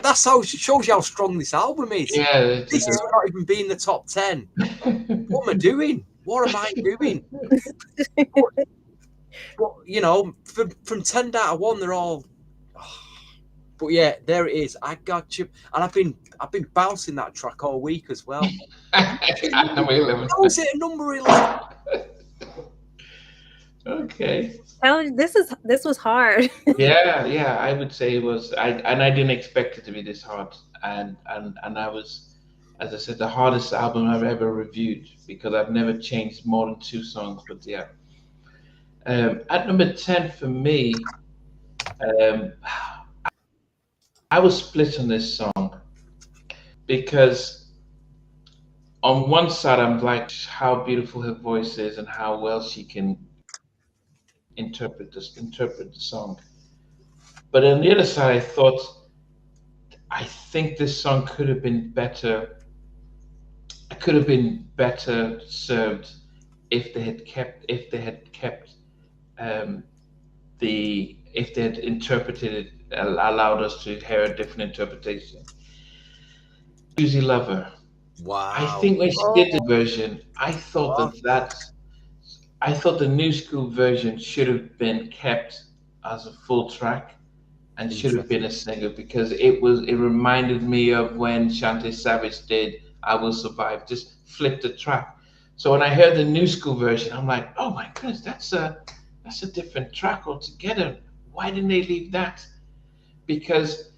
That's how shows you how strong this album is. Yeah, this is not even being the top 10. What am I doing? What am I doing? But, from 10 out of 1, they're all. But yeah, there it is. I got you, and I've been bouncing that track all week as well. Number 11. How is it number 11? Okay. Oh, this was hard. Yeah, I would say it was. I didn't expect it to be this hard, and I was, as I said, the hardest album I've ever reviewed because I've never changed more than 2 songs. But yeah, at number 10 for me, I was split on this song because on one side I'm like how beautiful her voice is and how well she can interpret the song, but on the other side I think this song could have been better. It could have been better served if they had kept if they had interpreted it, allowed us to hear a different interpretation. Susie Lover. Wow. I think when she did the version, I thought I thought the new school version should have been kept as a full track and should have been a single because it reminded me of when Shantae Savage did I Will Survive, just flip the track. So when I heard the new school version, I'm like, oh my goodness, that's a different track altogether. Why didn't they leave that? Because,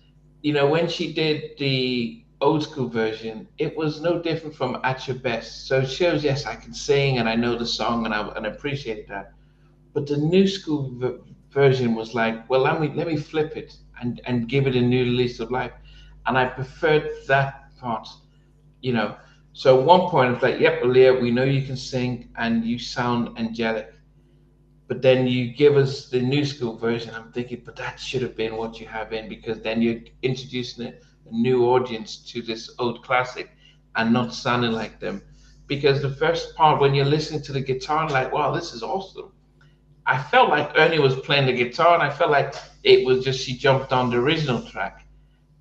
when she did the old school version, it was no different from At Your Best. So it shows, yes, I can sing and I know the song and I appreciate that. But the new school version was like, well, let me flip it and give it a new lease of life. And I preferred that part, So at one point, it's like, yep, Aaliyah, we know you can sing and you sound angelic. But then you give us the new school version. I'm thinking, but that should have been what you have in because then you're introducing it a new audience to this old classic and not sounding like them. Because the first part, when you're listening to the guitar, like, wow, this is awesome. I felt like Ernie was playing the guitar, and I felt like it was just she jumped on the original track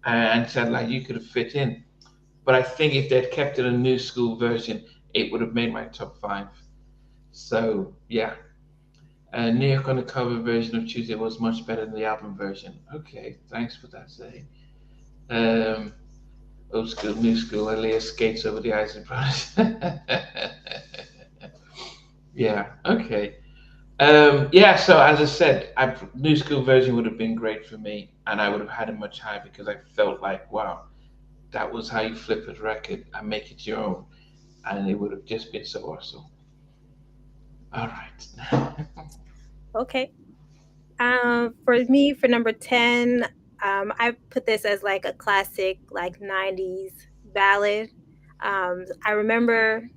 and said like you could have fit in. But I think if they'd kept it a new school version, it would have made my top five. So yeah, New York on the cover version of Tuesday was much better than the album version. Okay, thanks for that, say. Um, Old school, new school. Aaliyah skates over the ice in front. Yeah. Okay. Yeah. So as I said, new school version would have been great for me, and I would have had it much higher because I felt like, wow, that was how you flip a record and make it your own, and it would have just been so awesome. All right. Okay. For me, for number 10, I put this as like a classic, like 90s ballad. I remember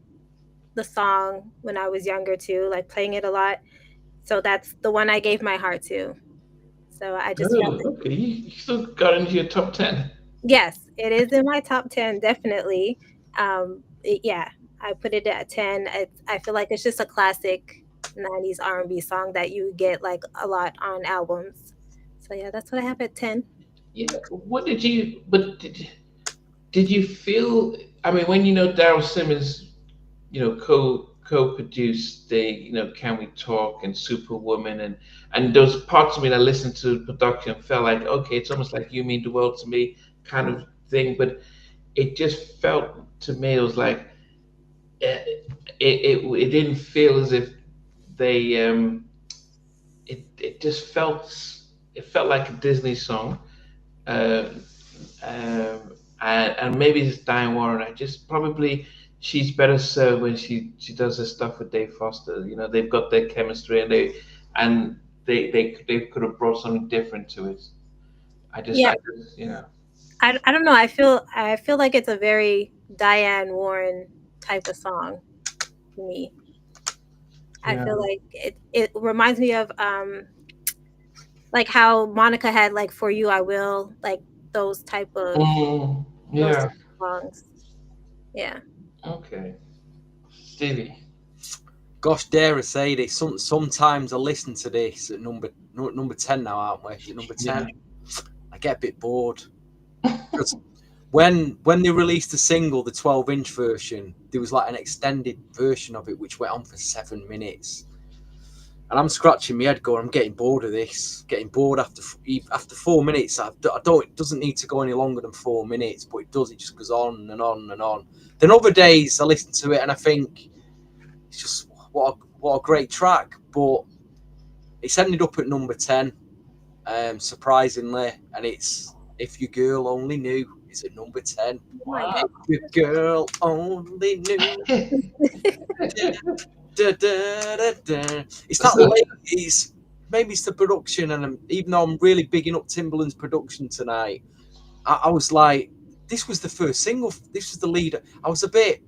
the song when I was younger too, like playing it a lot. So that's the one I gave my heart to. So I just felt Oh, okay. You still got into your top 10. yes, it is in my top 10, definitely. Yeah, I put it at 10. I feel like it's just a classic 90s R&B song that you get like a lot on albums. So yeah, that's what I have at 10. Yeah. What did you? But did you feel? I mean, when Darryl Simmons, co-produced the Can We Talk and Superwoman, and those parts of me that listened to the production felt like, okay, it's almost like You Mean the World to Me kind of thing, but it just felt to me it was like it didn't feel as if they it just felt like a Disney song. um, and maybe it's Diane Warren. I just probably she's better served when she does her stuff with Dave Foster. They've got their chemistry, and they could have brought something different to it. Yeah, I just. I don't know. I feel like it's a very Diane Warren type of song to me. I Yeah. feel like it reminds me of like how Monica had like For You I Will, like those type of Mm, those yeah. type of songs. Yeah. Okay. Stevie. Gosh, dare I say this? Sometimes I listen to this at number 10 now, aren't we? Is it number Yeah. 10? I get a bit bored. Because when they released the single, the 12-inch version, there was like an extended version of it which went on for 7 minutes. And I'm scratching my head going, I'm getting bored of this. Getting bored after 4 minutes. I don't. It doesn't need to go any longer than 4 minutes, but it does. It just goes on and on and on. Then other days I listen to it and I think it's just what a great track. But it's ended up at number 10, surprisingly, and it's If Your Girl Only Knew. It's at number 10. Oh my Wow. god. Your girl only knew. Da, da, da, da. It's that late. Maybe it's the production, and even though I'm really bigging up Timbaland's production tonight, I was like, this was the first single. This was the leader. I was a bit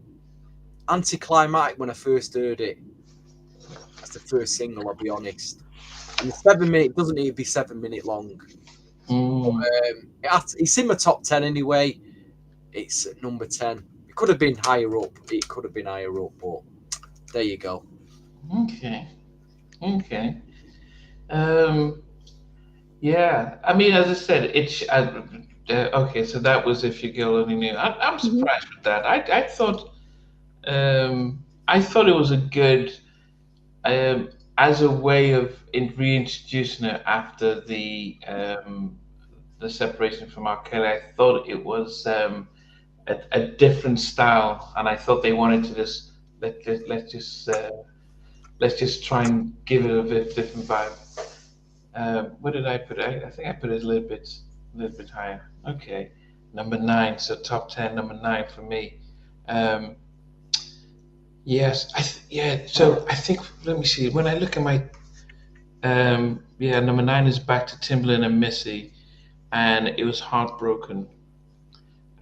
anticlimactic when I first heard it. That's the first single, I'll be honest. And the 7 minute doesn't need to be 7 minute long. Mm, It's in my top 10 anyway. It's at number 10. It could have been higher up. But there you go. okay. Okay. Um. Yeah. I mean, as I said, okay. So that was If Your Girl Only Knew. I'm Mhm. surprised with that. I thought it was a good as a way of reintroducing her after the separation from R. Kelly. I thought it was a different style, and I thought they wanted to just let's just try and give it a bit different vibe. What did I put? I think I put it a little bit higher. Okay, number nine. So top 10, number nine for me. Um, yes, yeah. So I think let me see. When I look at my yeah, number nine is Back to Timbaland and Missy, and it was Heartbroken,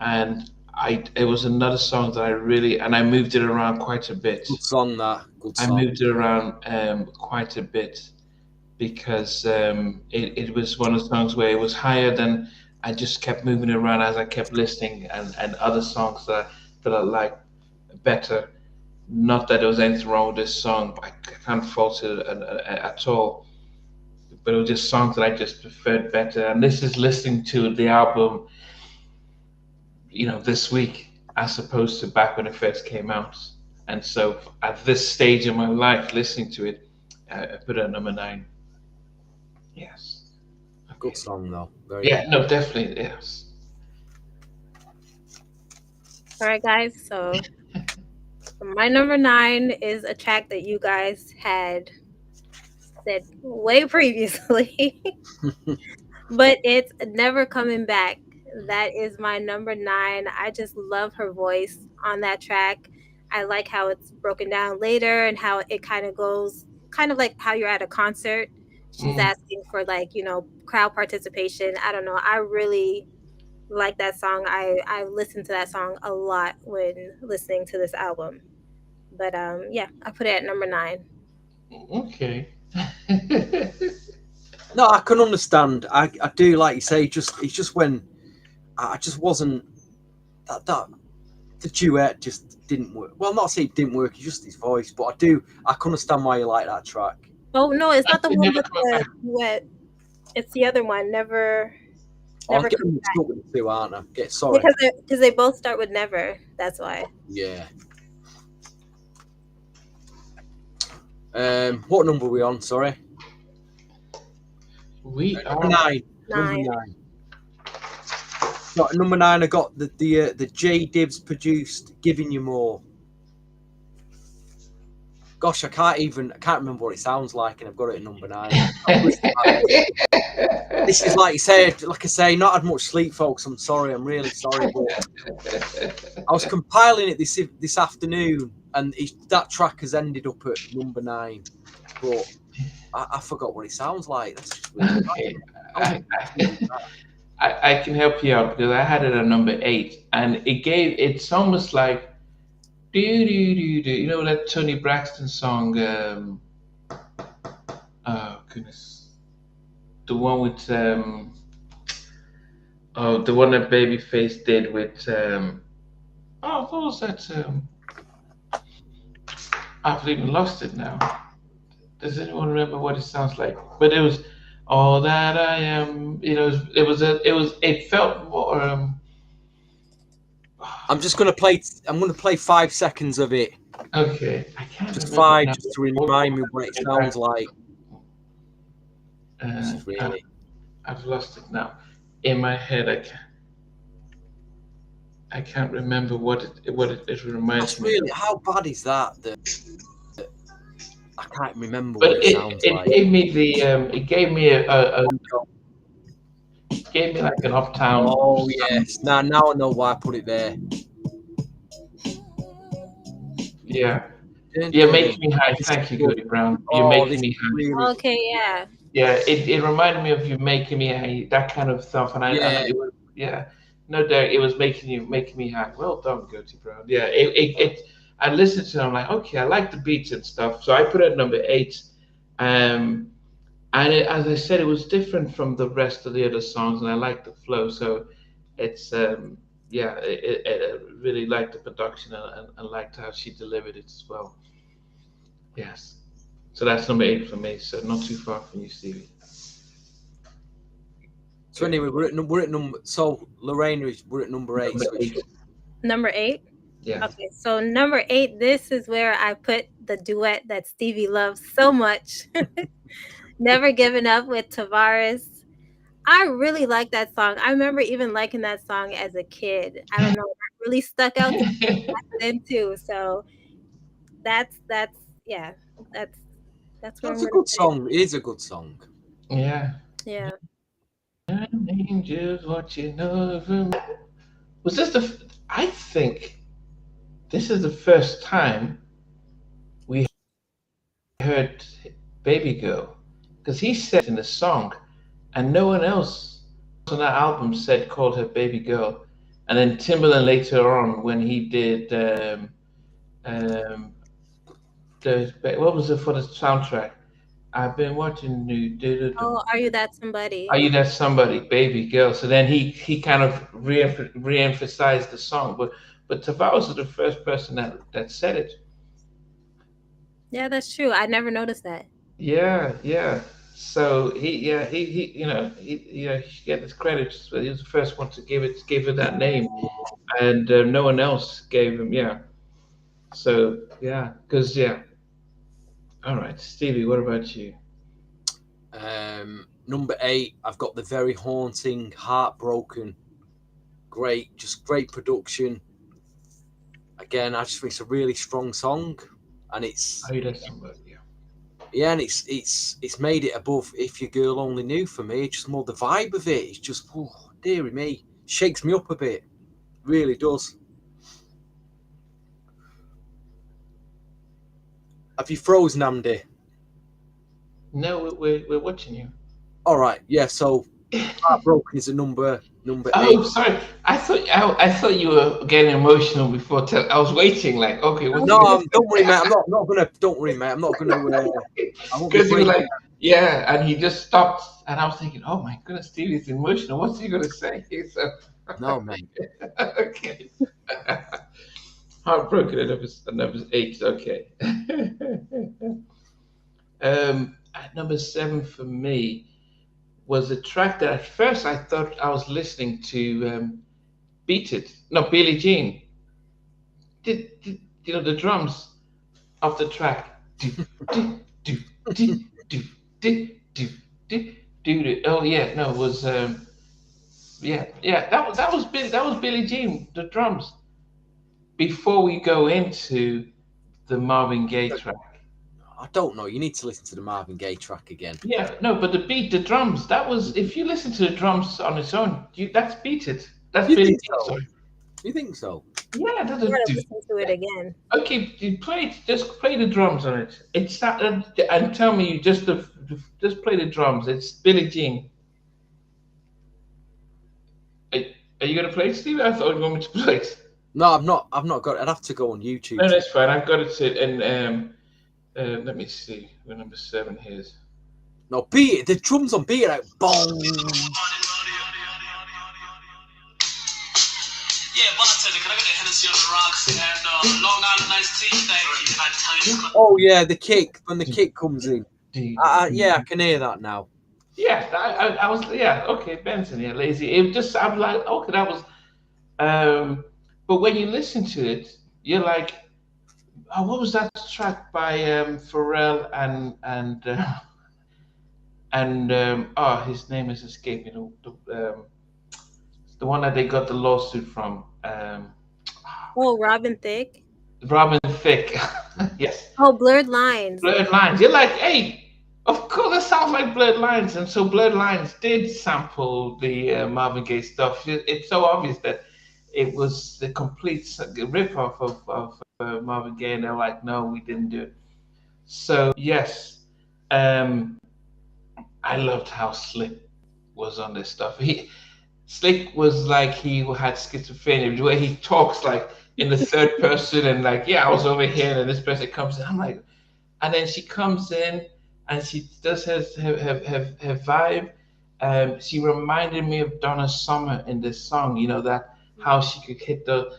and it was another song that I really and I moved it around quite a bit. Good song, that. Good I song. moved it around quite a bit because it was one of the songs where it was higher than I just kept moving around as I kept listening, and other songs that I like better. Not that there was anything wrong with this song, but I can't fault it at all. But it was just songs that I just preferred better. And this is listening to the album, this week as opposed to back when it first came out. And so at this stage in my life, listening to it, I put it at number 9. Yes. Good song though. Very Yeah, good. no, definitely, yes. All right, guys. So my number 9 is a track that you guys had said way previously, but it's Never Coming Back. That is my number 9. I just love her voice on that track. I like how it's broken down later and how it kind of goes, kind of like how you're at a concert. She's asking for like, crowd participation. I don't know. I really like that song. I listen to that song a lot when listening to this album. But yeah, I put it at number 9. Okay. No, I can understand. I do, like you say. It's just when I just wasn't that the duet just didn't work. Well, not say it didn't work. It's just his voice. But I can understand why you like that track. Oh no, it's not the one Never with Come the Back. duet. It's the other one. Never I'm Come getting mixed up with the two, aren't I? Sorry. because they both start with never. That's why. Yeah. What number are we on? Sorry. We are Number 9. Number 9. 9. So at number 9, I got the J Dibs produced "Giving You More." Gosh, I can't remember what it sounds like, and I've got it at number 9. This is like I say, not had much sleep, folks. I'm sorry, I'm really sorry, but I was compiling it this afternoon, and that track has ended up at number 9. But I forgot what it sounds like. That's just weird. Okay. I can help you out because I had it at number 8, and it's almost like do do do do. You know that Tony Braxton song? Oh goodness, the one with the one that Babyface did with what was that? I've even lost it now. Does anyone remember what it sounds like? But it was all that I am. It felt more. I'm just gonna play. I'm gonna play 5 seconds of it. Okay, I can't Just remember 5, now. just to remind me what it sounds like. This is Uh, really. I've lost it now. In my head, I can't remember what it reminds That's me really. of. How bad is that? I can't remember But what it sounds it like. gave me it gave me it gave me like an uptown. Oh yes. Now I know why I put it there. Yeah. You're making me high. Thank you, Goody Brown. You're making me high. Really, Okay, yeah. Yeah, it reminded me of you making me high, that kind of stuff, and Yeah. it was, yeah, no doubt it was making me high. Well done, Goody Brown. Yeah, I listened to it. I'm like, okay, I like the beats and stuff, so I put it at number 8. And as I said, it was different from the rest of the other songs, and I liked the flow. So it's yeah, I really liked the production and liked how she delivered it as well. Yes. So that's number 8 for me. So not too far from you, Stevie. So anyway, we're at number. So Lorraine, we're at number 8. Number 8. Number 8. Yeah. Okay, so number 8. This is where I put the duet that Stevie loves so much. Never Giving Up with Tavares. I really like that song. I remember even liking that song as a kid. I don't know, that really stuck out to me back then too. So that's yeah, that's where That's I'm a gonna good song. It is a good song. Yeah. Yeah. Angels, what you know of him. Was this I think this is the first time we heard Baby Girl, because he said in the song, and no one else on that album called her Baby Girl. And then Timbaland later on, when he did um, what was it for the soundtrack? I've been watching you. Oh, Are You That Somebody? Are you that somebody, baby girl? So then he kind of re-emphasized the song, but Tavares is the first person that said it. Yeah, that's true. I never noticed that. Yeah, yeah. So he should get his credit. So he was the first one to give it that name, and no one else gave him. Yeah. So yeah, because yeah. All right, Stevie. What about you? Number 8, I've got the very haunting, Heartbroken. Just great production. Again, I just think it's a really strong song, and it's Are you that somebody? Yeah. yeah, and it's made it above If Your Girl Only Knew for me. Just more the vibe of it. It's just, oh, dearie me, shakes me up a bit. Really does. Have you frozen, Andy? No, we're watching you. All right, yeah. So Heartbroken is a number 8. Oh, sorry. I thought you were getting emotional before. I was waiting, like, okay, what's No, he gonna don't worry, mate. I'm not gonna. Don't worry, mate. I'm not gonna. I won't be Because you were breaking. like, yeah, and he just stopped, and I was thinking, oh my goodness, Stevie's emotional. What's he gonna say? So, No, mate. okay. Heartbroken at number 8. Okay. At number 7 for me was a track that at first I thought I was listening to Beat It. No, Billie Jean. You know the drums of the track. Do, do, do, do, do, do, do, do, do. Oh yeah, no, it was yeah. That was Billie Jean. The drums. Before we go into the Marvin Gaye track. I don't know. You need to listen to the Marvin Gaye track again. Yeah, no, but the drums. That was if you listen to the drums on its own, that's Beat It. That's You Billie think Jean. so? Sorry. You think so? Yeah, that's I'm a gonna do. listen to it again. Okay, you just play the drums on it. It's not, and tell me you just play the drums. It's Billie Jean. Are, are you gonna play it, Steve? I thought you want me to play it. No, I've not. I've not got. I'd have to go on YouTube. No, that's fine. I've got it set. And let me see. Where number 7 is. No, beat it. The drums on beat it like boom. Yeah, bartender, can I get a Hennessy on the rocks and Long Island iced tea? Thank you. Oh yeah, the kick when the kick comes in. Yeah, I can hear that now. Yeah, I was okay, Benson, yeah, lazy. It just I'm like okay, that was but when you listen to it, you're like, oh, what was that track by Pharrell and oh, his name is escaping the one that they got the lawsuit from Oh, Robin Thicke. Robin Thicke. Yes. Oh, Blurred Lines. Blurred Lines. You're like, hey, of course, that sounds like Blurred Lines. And so Blurred Lines did sample the Marvin Gaye stuff. It's so obvious that it was the complete rip-off of Marvin Gaye. And they're like, no, we didn't do it. So, yes, I loved how Slick was on this stuff. Slick was like he had schizophrenia, where he talks like in the third person and like, yeah, I was over here and this person comes in. I'm like, and then she comes in and she does her vibe. She reminded me of Donna Summer in this song, you know, that how she could hit the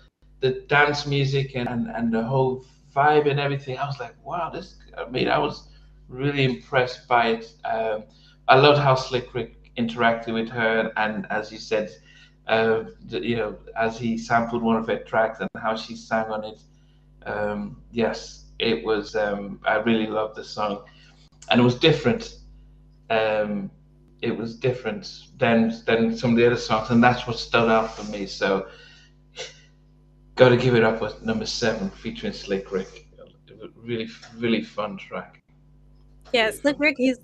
dance music and the whole vibe and everything. I was like, wow, I was really impressed by it. I loved how Slick Rick interacted with her, and as you said, as he sampled one of her tracks and how she sang on it. Yes, it was. I really loved the song, and it was different. It was different than some of the other songs, and that's what stood out for me. So, got to give it up with number 7 featuring Slick Rick. Really, really fun track. Yeah, Slick Rick, he's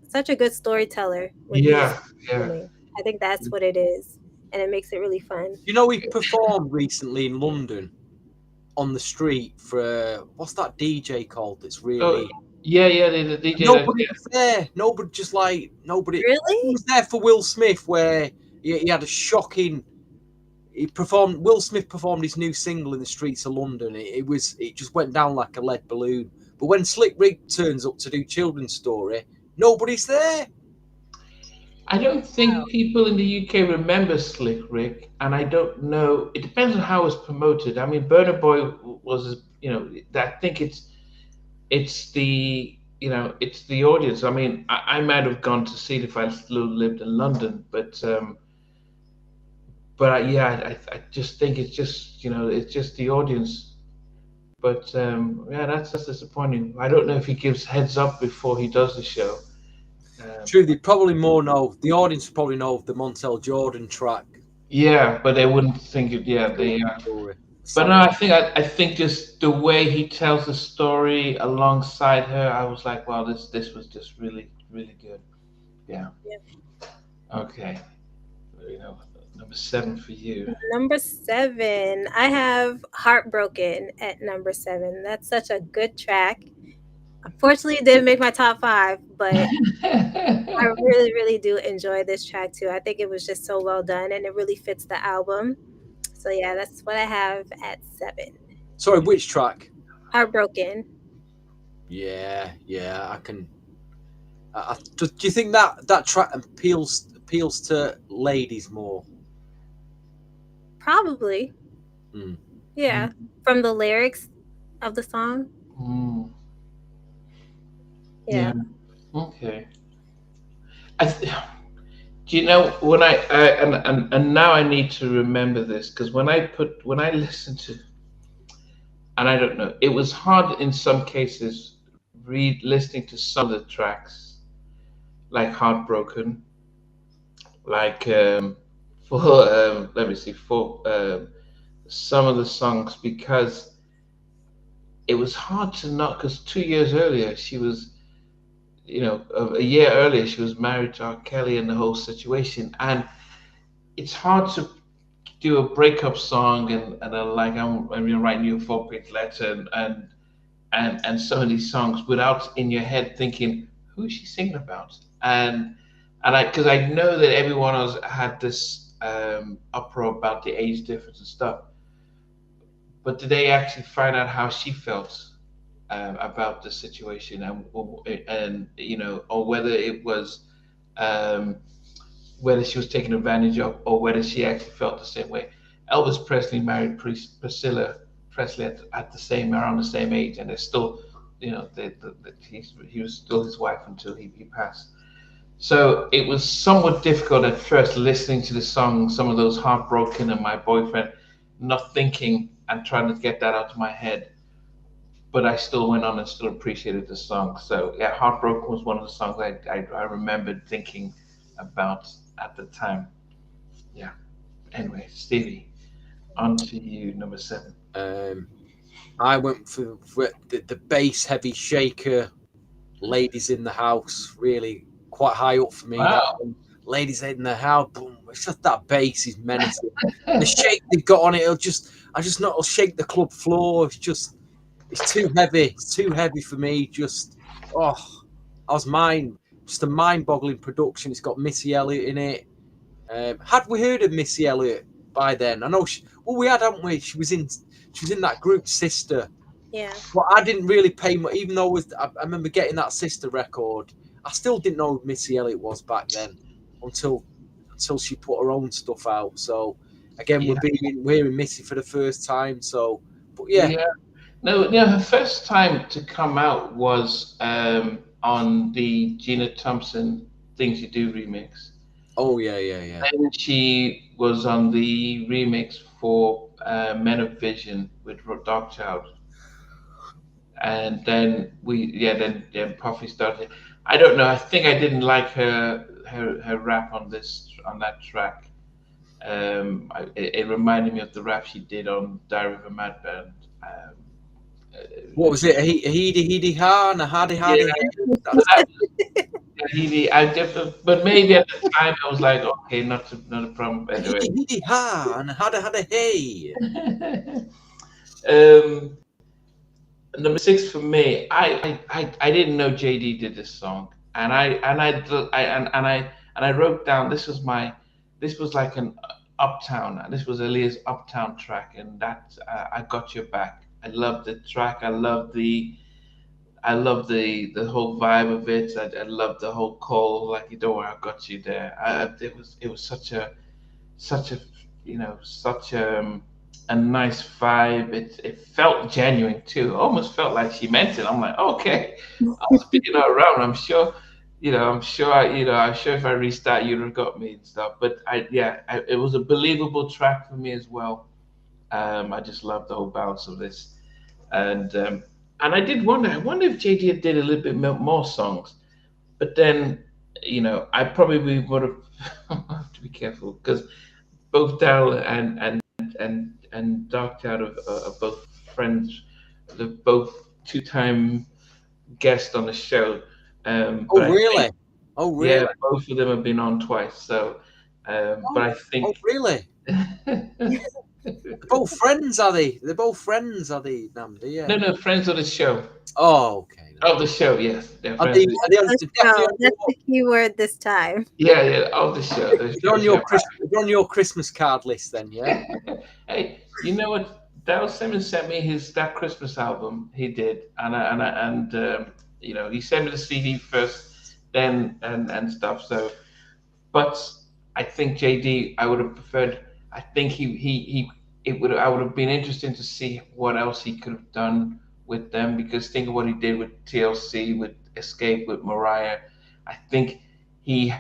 such a good storyteller. Yeah. I think that's what it is. And it makes it really fun. You know, he performed recently in London on the street for what's that DJ called? That's really the DJ. Nobody was there. Nobody. Really? He was there for Will Smith, where he had a shocking. he performed. Will Smith performed his new single in the streets of London. It just went down like a lead balloon. But when Slick Rick turns up to do Children's Story, nobody's there. I don't think people in the UK remember Slick Rick, and I don't know. It depends on how it's promoted. I mean, Burna Boy was, I think it's the it's the audience. I mean, I might have gone to see it if I still lived in London, I just think it's just it's just the audience. But yeah, that's disappointing. I don't know if he gives heads up before he does the show. True, they probably the audience probably know of the Montel Jordan track. Yeah, but they wouldn't think it. Yeah, they. But no, I think just the way he tells the story alongside her, I was like, wow, this was just really really good. Yeah. Okay. Number 7 for you. Number 7, I have Heartbroken at number 7. That's such a good track. Unfortunately, it didn't make my top 5, but I really, really do enjoy this track too. I think it was just so well done, and it really fits the album. So yeah, that's what I have at 7. Sorry, which track? Heartbroken. Yeah, I can. Do you think that track appeals to ladies more? Probably. Yeah, from the lyrics of the song. Yeah. Okay. Do you know when and now I need to remember this because when I listened to, and I don't know, it was hard in some cases listening to some of the tracks, like Heartbroken, like for let me see, for some of the songs, because it was hard to not, because 2 years earlier she was, a year earlier she was married to R. Kelly and the whole situation, and it's hard to do a breakup song and like I'm writing you a 4-page letter and some of these songs without in your head thinking who is she singing about, and because I know that everyone else had this uproar about the age difference and stuff, but did they actually find out how she felt about the situation, and or whether it was whether she was taken advantage of, or whether she actually felt the same way? Elvis Presley married Priscilla Presley around the same age, and they're still, he was still his wife until he passed. So it was somewhat difficult at first listening to the song, some of those Heartbroken and My Boyfriend, not thinking and trying to get that out of my head. But I still went on and still appreciated the song. So yeah, Heartbroken was one of the songs I remembered thinking about at the time. Yeah. Anyway, Stevie, on to you, number 7. I went for the bass heavy shaker, Ladies in the House, really quite high up for me. Wow. Ladies in the House, boom. It's just that bass is menacing. The shake they've got on it, it'll shake the club floor. It's too heavy. It's too heavy for me. Just a mind-boggling production. It's got Missy Elliott in it. Had we heard of Missy Elliott by then? I know we had, haven't we? She was in that group Sister. Yeah. But I didn't really pay much, even though I remember getting that Sister record. I still didn't know who Missy Elliott was back then until she put her own stuff out. So again, we're hearing Missy for the first time. So, but yeah. No, her first time to come out was on the Gina Thompson Things You Do remix. Oh yeah. And she was on the remix for Men of Vision with Darkchild. And then then Puffy started. I don't know. I think I didn't like her rap on that track. It reminded me of the rap she did on Diary of a Mad Band. What was it? Heedy ha and a hardy. But maybe at the time I was like, okay, not a problem. Anyway. Heedy ha and a hardy hey. Number 6 for me. I didn't know JD did this song, and I wrote down this was like an Uptown. This was Aaliyah's Uptown track, and that I Got Your Back. I love the track. I love the whole vibe of it. I love the whole call, like you know, I got you there. It was such a such a nice vibe. It felt genuine too. Almost felt like she meant it. I'm like, okay, I was beating her around. I'm sure if I restart, you'd have got me and stuff. But it was a believable track for me as well. I just love the whole bounce of this, and I did wonder. I wonder if JD did a little bit more songs, but then I probably would have. I have to be careful because both Daryl and Dark Cloud are both friends. They're both two-time guests on the show. Oh, really? Oh, really? Yeah, both of them have been on twice. So, but I think. Oh, really? They're both friends, are they? They're both friends, are they, Namdi? Yeah. No, friends of the show. Oh, okay. Of the show, yes. They're Are friends. they, of the- are they on, That's the key word this time. yeah, of the show. they're on your Christmas card list then, yeah? Hey, you know what? Darryl Simmons sent me that Christmas album. He did, and he sent me the CD first, then and stuff. So, but I think JD, I would have preferred. I think I would have been interesting to see what else he could have done with them, because think of what he did with TLC, with Escape, with Mariah. I think he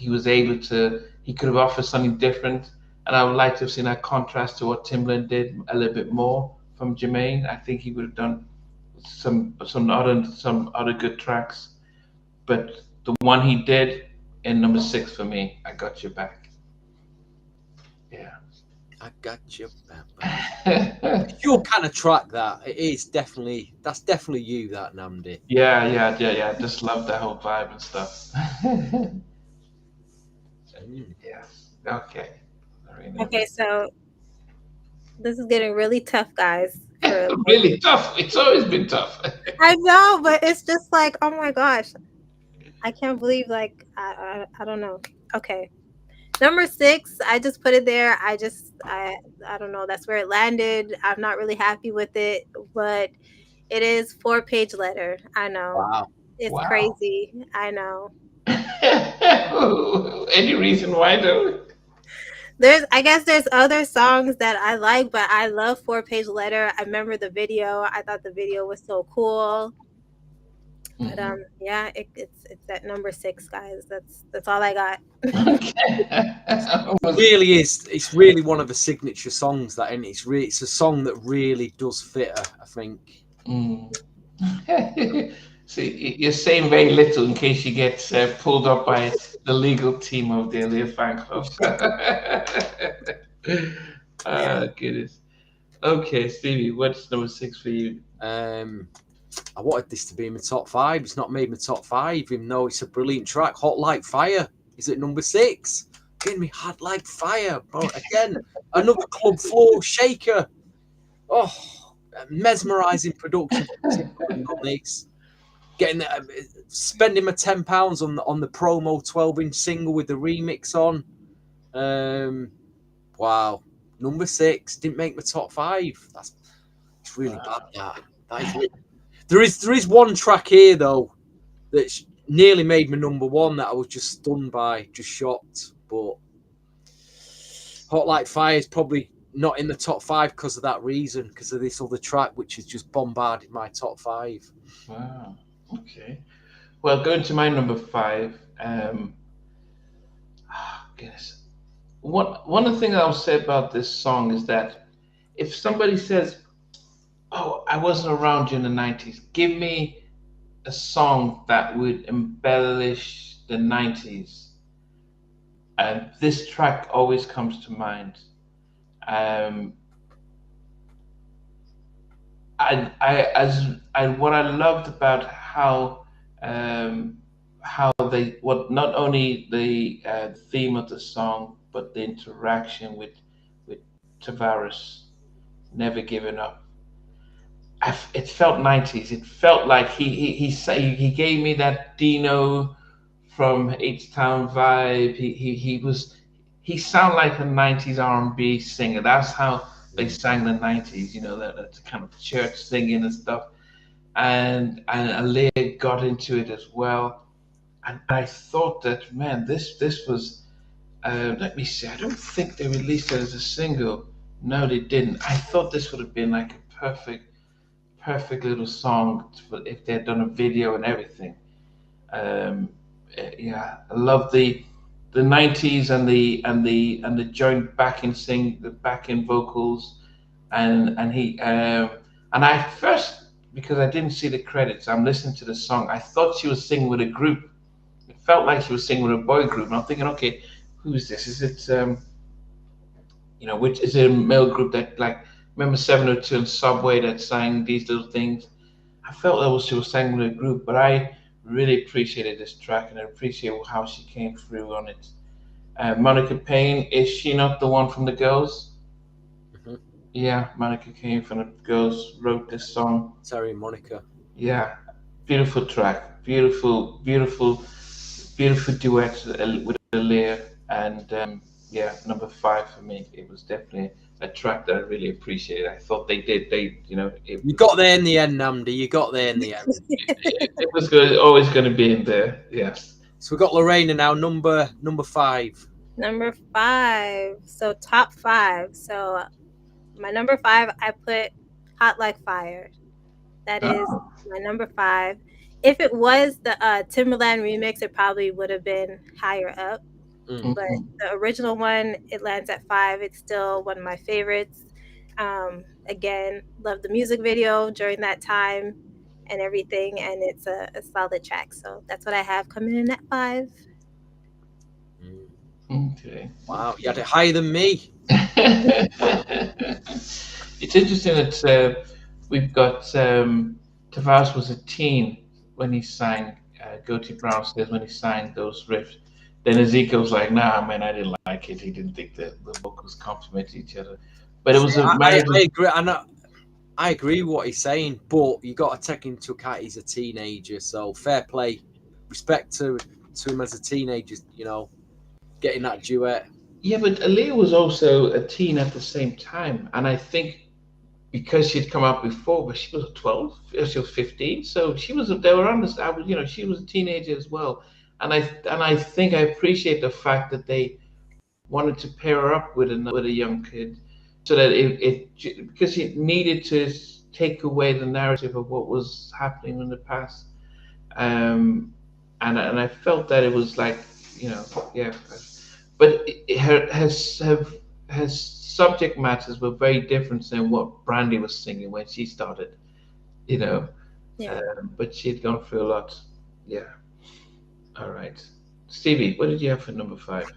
was able to. He could have offered something different. And I would like to have seen that contrast to what Timbaland did a little bit more from Jermaine. I think he would have done some other good tracks. But the one he did in number 6 for me, I Got Your Back. Yeah. I got your back. Your kind of track, that. That's definitely you, that, Namdi. Yeah. I just love that whole vibe and stuff. Yeah. Okay. Okay, so this is getting really tough, guys. Really tough. It's always been tough. I know, but it's just like, oh my gosh, I can't believe, like, I don't know. Okay, number 6, I just put it there. I don't know. That's where it landed. I'm not really happy with it, but it is 4-page letter. I know. Wow. It's crazy. I know. Any reason why though? I guess there's other songs that I like, but I love 4-page letter. I remember the video. I thought the video was so cool. But it's at number 6, guys. That's all I got. Okay. It really is. It's really one of the signature songs, that, and it's a song that really does fit her, I think. See, you're saying very little in case you get pulled up by the legal team of the Aaliyah fan club. Goodness. Okay, Stevie, what's number 6 for you? I wanted this to be in my top 5. It's not made my top 5, even though it's a brilliant track. Hot Like Fire is at number 6. Getting me hot like fire. But again, another club floor shaker. Oh, mesmerising production on this. Spending my £10 on the promo 12-inch single with the remix on. Wow, number 6 didn't make my top 5. It's really bad. That is really, there is one track here though that's nearly made me number 1 that I was just stunned by, just shocked. But Hot Like Fire is probably not in the top 5 because of that reason, because of this other track which has just bombarded my top 5. Wow. Okay. Well, going to my number 5. Goodness. One of the things I'll say about this song is that if somebody says, "Oh, I wasn't around you in the '90s," give me a song that would embellish the '90s, and this track always comes to mind. What I loved about how not only the theme of the song, but the interaction with Tavares, Never Giving Up. It felt '90s. It felt like he gave me that Dino from H-Town vibe. He was he sounded like a '90s R&B singer. That's how they sang the '90s. You know, that kind of church singing and stuff. And Aaliyah got into it as well. And I thought that, man, this was. Let me see. I don't think they released it as a single. No, they didn't. I thought this would have been like a perfect little song if they had done a video and everything. Um, yeah, I love the '90s and the joint the backing vocals, and I first, because I didn't see the credits, I'm listening to the song. I thought she was singing with a group. It felt like she was singing with a boy group, and I'm thinking, okay, who is this? Is it which is it a male group that, like, remember 702 and Subway that sang these little things? I felt that she was singing with a group, but I really appreciated this track and I appreciate how she came through on it. Monica Payne, is she not the one from the Girls? Mhm. Yeah, Monica came from the Girls, wrote this song. Sorry, Monica. Yeah, beautiful track, beautiful duet with Aaliyah, and yeah, number 5 for me. It was definitely a track that I really appreciated. I thought You got there in the end, Namdi. You got there in the end. it was good, always going to be in there. Yes. So we've got Lorena now, number 5. Number 5. So top 5. So my number 5, I put Hot Like Fire. That is my number 5. If it was the Timbaland remix, it probably would have been higher up. Mm. But the original one, it lands at 5. It's still one of my favorites. Again, love the music video during that time and everything, and it's a solid track. So that's what I have coming in at 5. Okay. Wow, you had it higher than me. It's interesting that we've got Tavares was a teen when he sang Goatee Brown says when he sang those riffs. Then Ezekiel's like, nah, man, I didn't like it. He didn't think that the vocals complement each other. But it was I agree. I agree with what he's saying, but you got to take into account he's a teenager. So fair play, respect to him as a teenager. You know, getting that duet. Yeah, but Aaliyah was also a teen at the same time, and I think because she'd come out before, but she was 12, she was 15, so they were on this. She was a teenager as well, and I think I appreciate the fact that they wanted to pair her up with a young kid, so that because it needed to take away the narrative of what was happening in the past, and I felt that it was like, yeah. But her subject matters were very different than what Brandy was singing when she started, Yeah. but she had gone through a lot. Yeah. All right. Stevie, what did you have for number 5?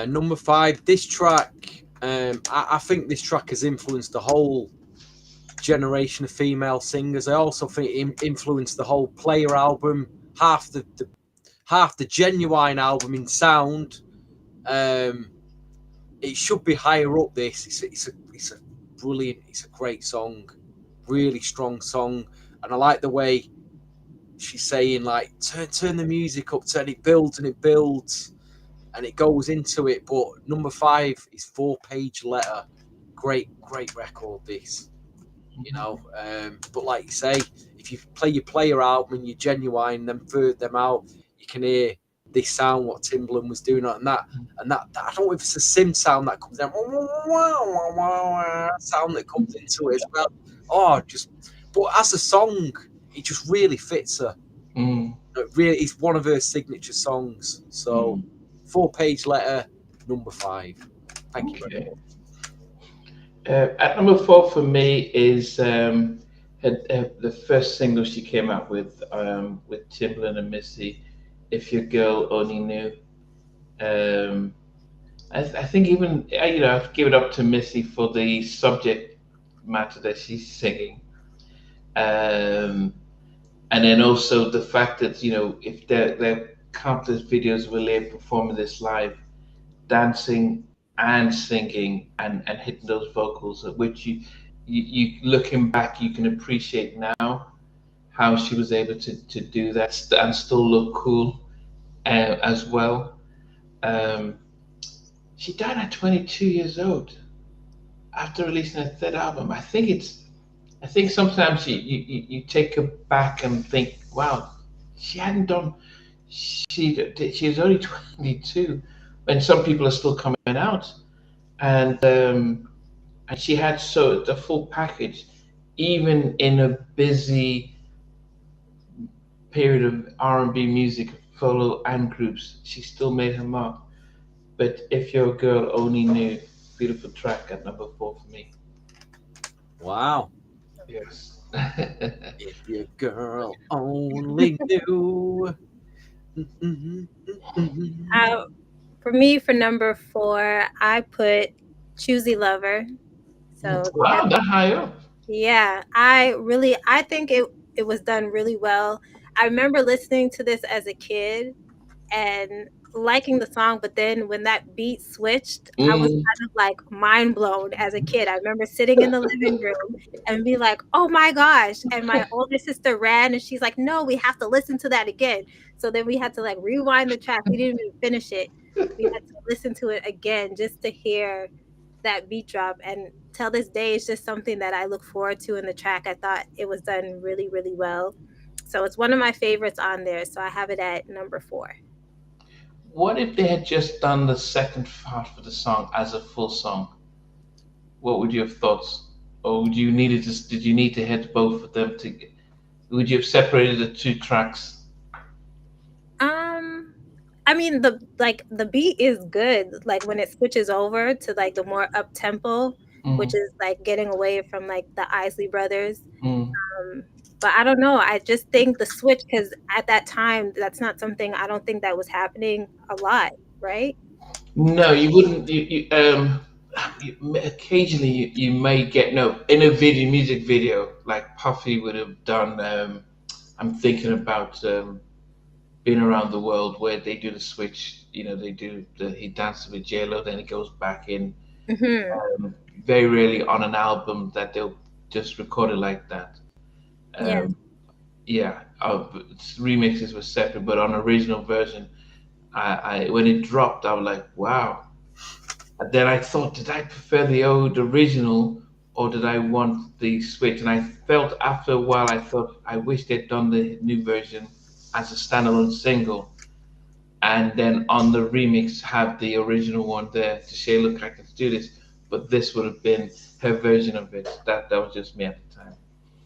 Number 5, this track. I think this track has influenced the whole generation of female singers. I also think it influenced the whole Player album, half the Genuine album in sound. It should be higher up. It's a brilliant, it's a great song, really strong song, and I like the way she's saying, like, turn the music up, and it builds and it goes into it. But number 5 is 4-Page Letter. Great record, this, but like you say, if you play your Player album and you're Genuine, then third them out, you can hear this sound, what Timbaland was doing, and that I don't know if it's a sim sound that comes down, sound that comes into it as well. But as a song, it just really fits her. It really is one of her signature songs. So 4-Page Letter, number 5. Thank you very much. At number 4 for me is the first single she came out with Timbaland and Missy, If Your Girl Only Knew. I think even I'd give it up to Missy for the subject matter that she's singing, and then also the fact that if there are countless videos of Aaliyah performing this live, dancing and singing and hitting those vocals, which you looking back, you can appreciate now how she was able to do that and still look cool as well. She died at 22 years old after releasing her third album. I think sometimes you take her back and think, wow, she hadn't done, she was only 22 when some people are still coming out. And she had so the full package, even in a busy period of R&B music, solo and groups, she still made her mark. But if your girl only knew, beautiful track at number 4 for me. Wow. Yes. If your girl only knew. For me, for number 4, I put Choosy Lover. So Wow, that high up. yeah, I think it was done really well. I remember listening to this as a kid and liking the song, but then when that beat switched, I was Mm. kind of like mind blown as a kid. I remember sitting in the living room and be like, "Oh my gosh." And my older sister ran and she's like, "No, we have to listen to that again." So then we had to like rewind the track. We didn't even finish it. We had to listen to it again just to hear that beat drop. And till this day, it's just something that I look forward to in the track. I thought it was done really, really well. So it's one of my favorites on there. So I have it at number 4. What if they had just done the second part for the song as a full song? What would you have thought? Or would you need to, did you need to hit both of them to? Would you have separated the two tracks? Um, I mean the beat is good. Like when it switches over to like the more up tempo, which Mm, is like getting away from like the Isley Brothers. mm. But I don't know. I just think the switch, because at that time, that's not something I don't think that was happening a lot, right? No, you wouldn't. Occasionally you may get no in a video music video like Puffy would have done. I'm thinking about being around the world where they do the switch. You know, they do he dances with JLo, then he goes back in. Hmm. Very rarely on an album that they'll just record it like that. Yeah. Um, yeah, remixes were separate, but on original version, I when it dropped, I was like, wow. And then I thought, did I prefer the old original or did I want the switch? And I felt after a while, I thought I wish they'd done the new version as a standalone single, and then on the remix have the original one there to say, look, I can do this. But this would have been her version of it. That was just me at the time.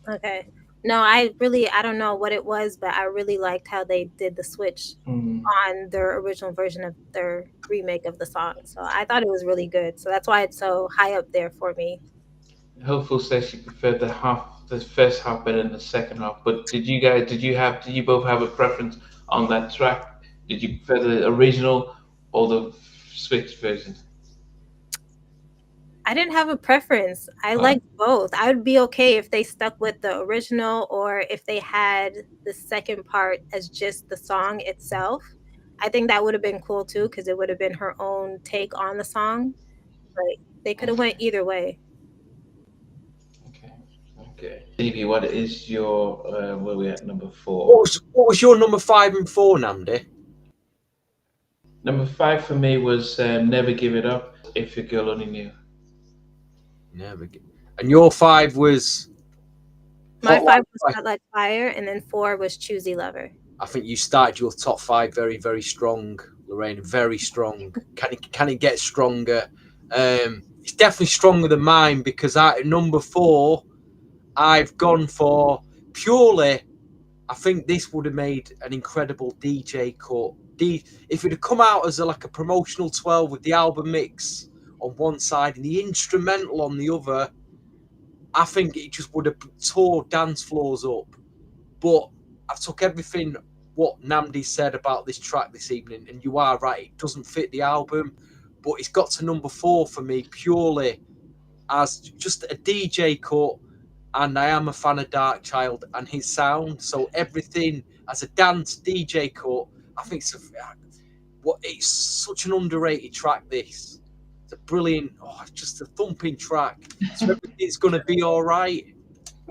Okay. No, I don't know what it was, but I really liked how they did the switch Mm. on their original version of their remake of the song. So I thought it was really good. So that's why it's so high up there for me. Hopeful says she preferred the first half better than the second half. But did you both have a preference on that track? Did you prefer the original or the switch version? I didn't have a preference. I Uh, liked both. I would be okay if they stuck with the original or if they had the second part as just the song itself. I think that would have been cool too because it would have been her own take on the song. But they could have went either way. okay, okay. Stevie, what is your where we at number What 4? was your number 5 and 4, Namdi? Number 5 for me was Never Give It Up. If your girl only knew. Never get. And your 5 was My Hot Like 5 was Fire. Hot Like Fire, and then 4 was Choosy Lover. I think you started your top 5 very, very strong, Lorraine. Very strong. Can it get stronger? It's definitely stronger than mine because at number 4, I've gone for purely. I think this would have made an incredible DJ cut. If it had come out as like a promotional 12 with the album mix on one side and the instrumental on the other, I think it just would have tore dance floors up. But I took everything what Namdi said about this track this evening, and you are right, it doesn't fit the album, but it's got to number 4 for me purely as just a DJ cut. And I am a fan of Dark Child and his sound. So everything as a dance DJ cut, I think it's such an underrated track. This it's a brilliant, just a thumping track. So everything's gonna be all right.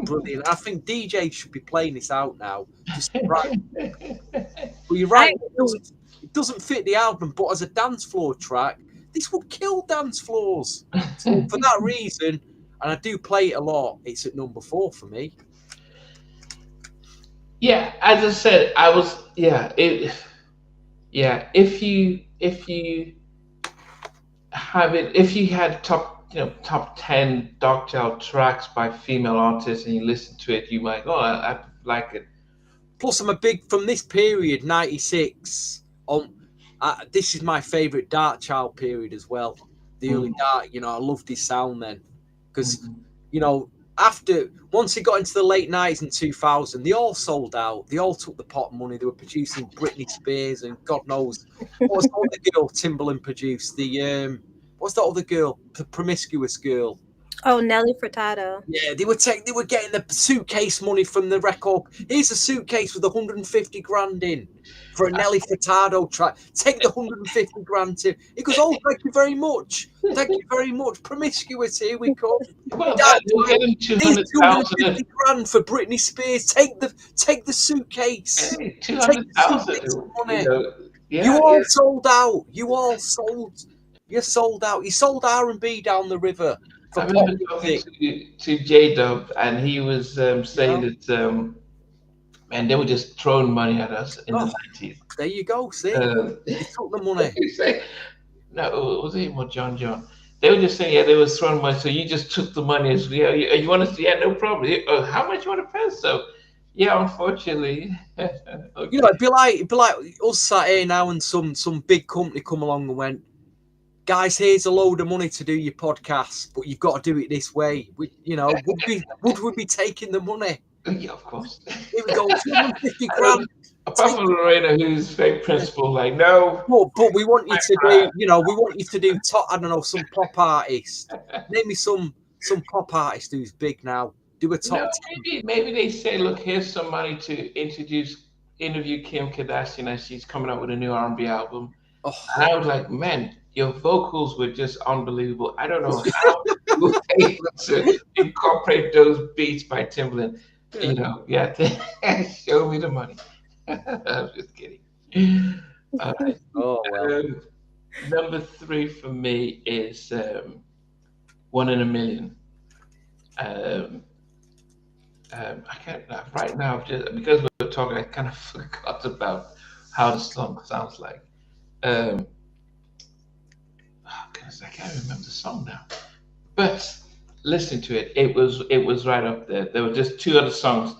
Brilliant. I think DJ should be playing this out now. Just right. But you're right. It doesn't fit the album, but as a dance floor track, this would kill dance floors. So for that reason, and I do play it a lot, it's at number 4 for me. Yeah, as I said, I was if you have it, if you had top 10 Dogtail tracks by female artists and you listen to it, you might I like it. Plus, I'm a big from this period, '96. This is my favourite Dark Child period as well. The early Dark, I loved his sound then, because once it got into the late '90s and 2000, they all sold out. They all took the pot money. They were producing Britney Spears and God knows what was the other girl Timbaland produced. What's that other girl? The promiscuous girl. Oh, Nelly Furtado. Yeah, they were getting the suitcase money from the record. Here's a suitcase with 150 grand in for a Nelly Furtado track. Take the 150 grand to. He goes, oh, thank you very much. Thank you very much. Promiscuous, here we come. Well, we're getting 200,000 grand for Britney Spears. Take the suitcase. Hey, 200,000. You all sold out. You're sold out. You sold R&B down the river. I remember talking to J-Dub, and he was saying that, man, they were just throwing money at us in the 90s. There you go, see? They took the money. No, it was him or John. They were just saying, they were throwing money, so you just took the money. As you want us to, no problem. How much you want to pay? So, unfortunately. Okay. It'd be like us sat here now and some big company come along and went, guys, here's a load of money to do your podcast, but you've got to do it this way. Would we be taking the money? Yeah, of course. Here we go, 250 grand. Apart from Lorena, who's fake principal, like, no. But we want you to do, we want you to do I don't know, some pop artist. Name me some pop artist who's big now. Do a top 10. Maybe they say, look, here's some money to interview Kim Kardashian as she's coming out with a new R&B album. Oh. And I was like, man, your vocals were just unbelievable. I don't know how you were able to incorporate those beats by Timbaland. Show me the money. I'm just kidding. Oh, well. Number 3 for me is 1 in a Million. I can't right now, just because we're talking, I kind of forgot about how the song sounds like. I can't remember the song now, but listen to it. It was right up there. There were just 2 other songs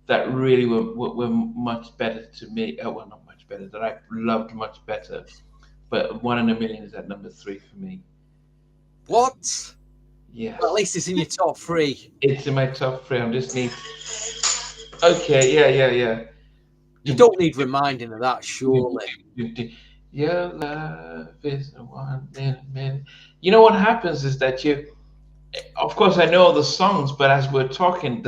that really were much better to me. Well, not much better, that I loved much better. But 1 in a Million is at number 3 for me. What? Yeah. Well, at least it's in your top 3. It's in my top 3. I just need. Okay. Yeah. You don't need reminding of that, surely. Your love is 1 in a million. You know what happens is that of course I know the songs, but as we're talking,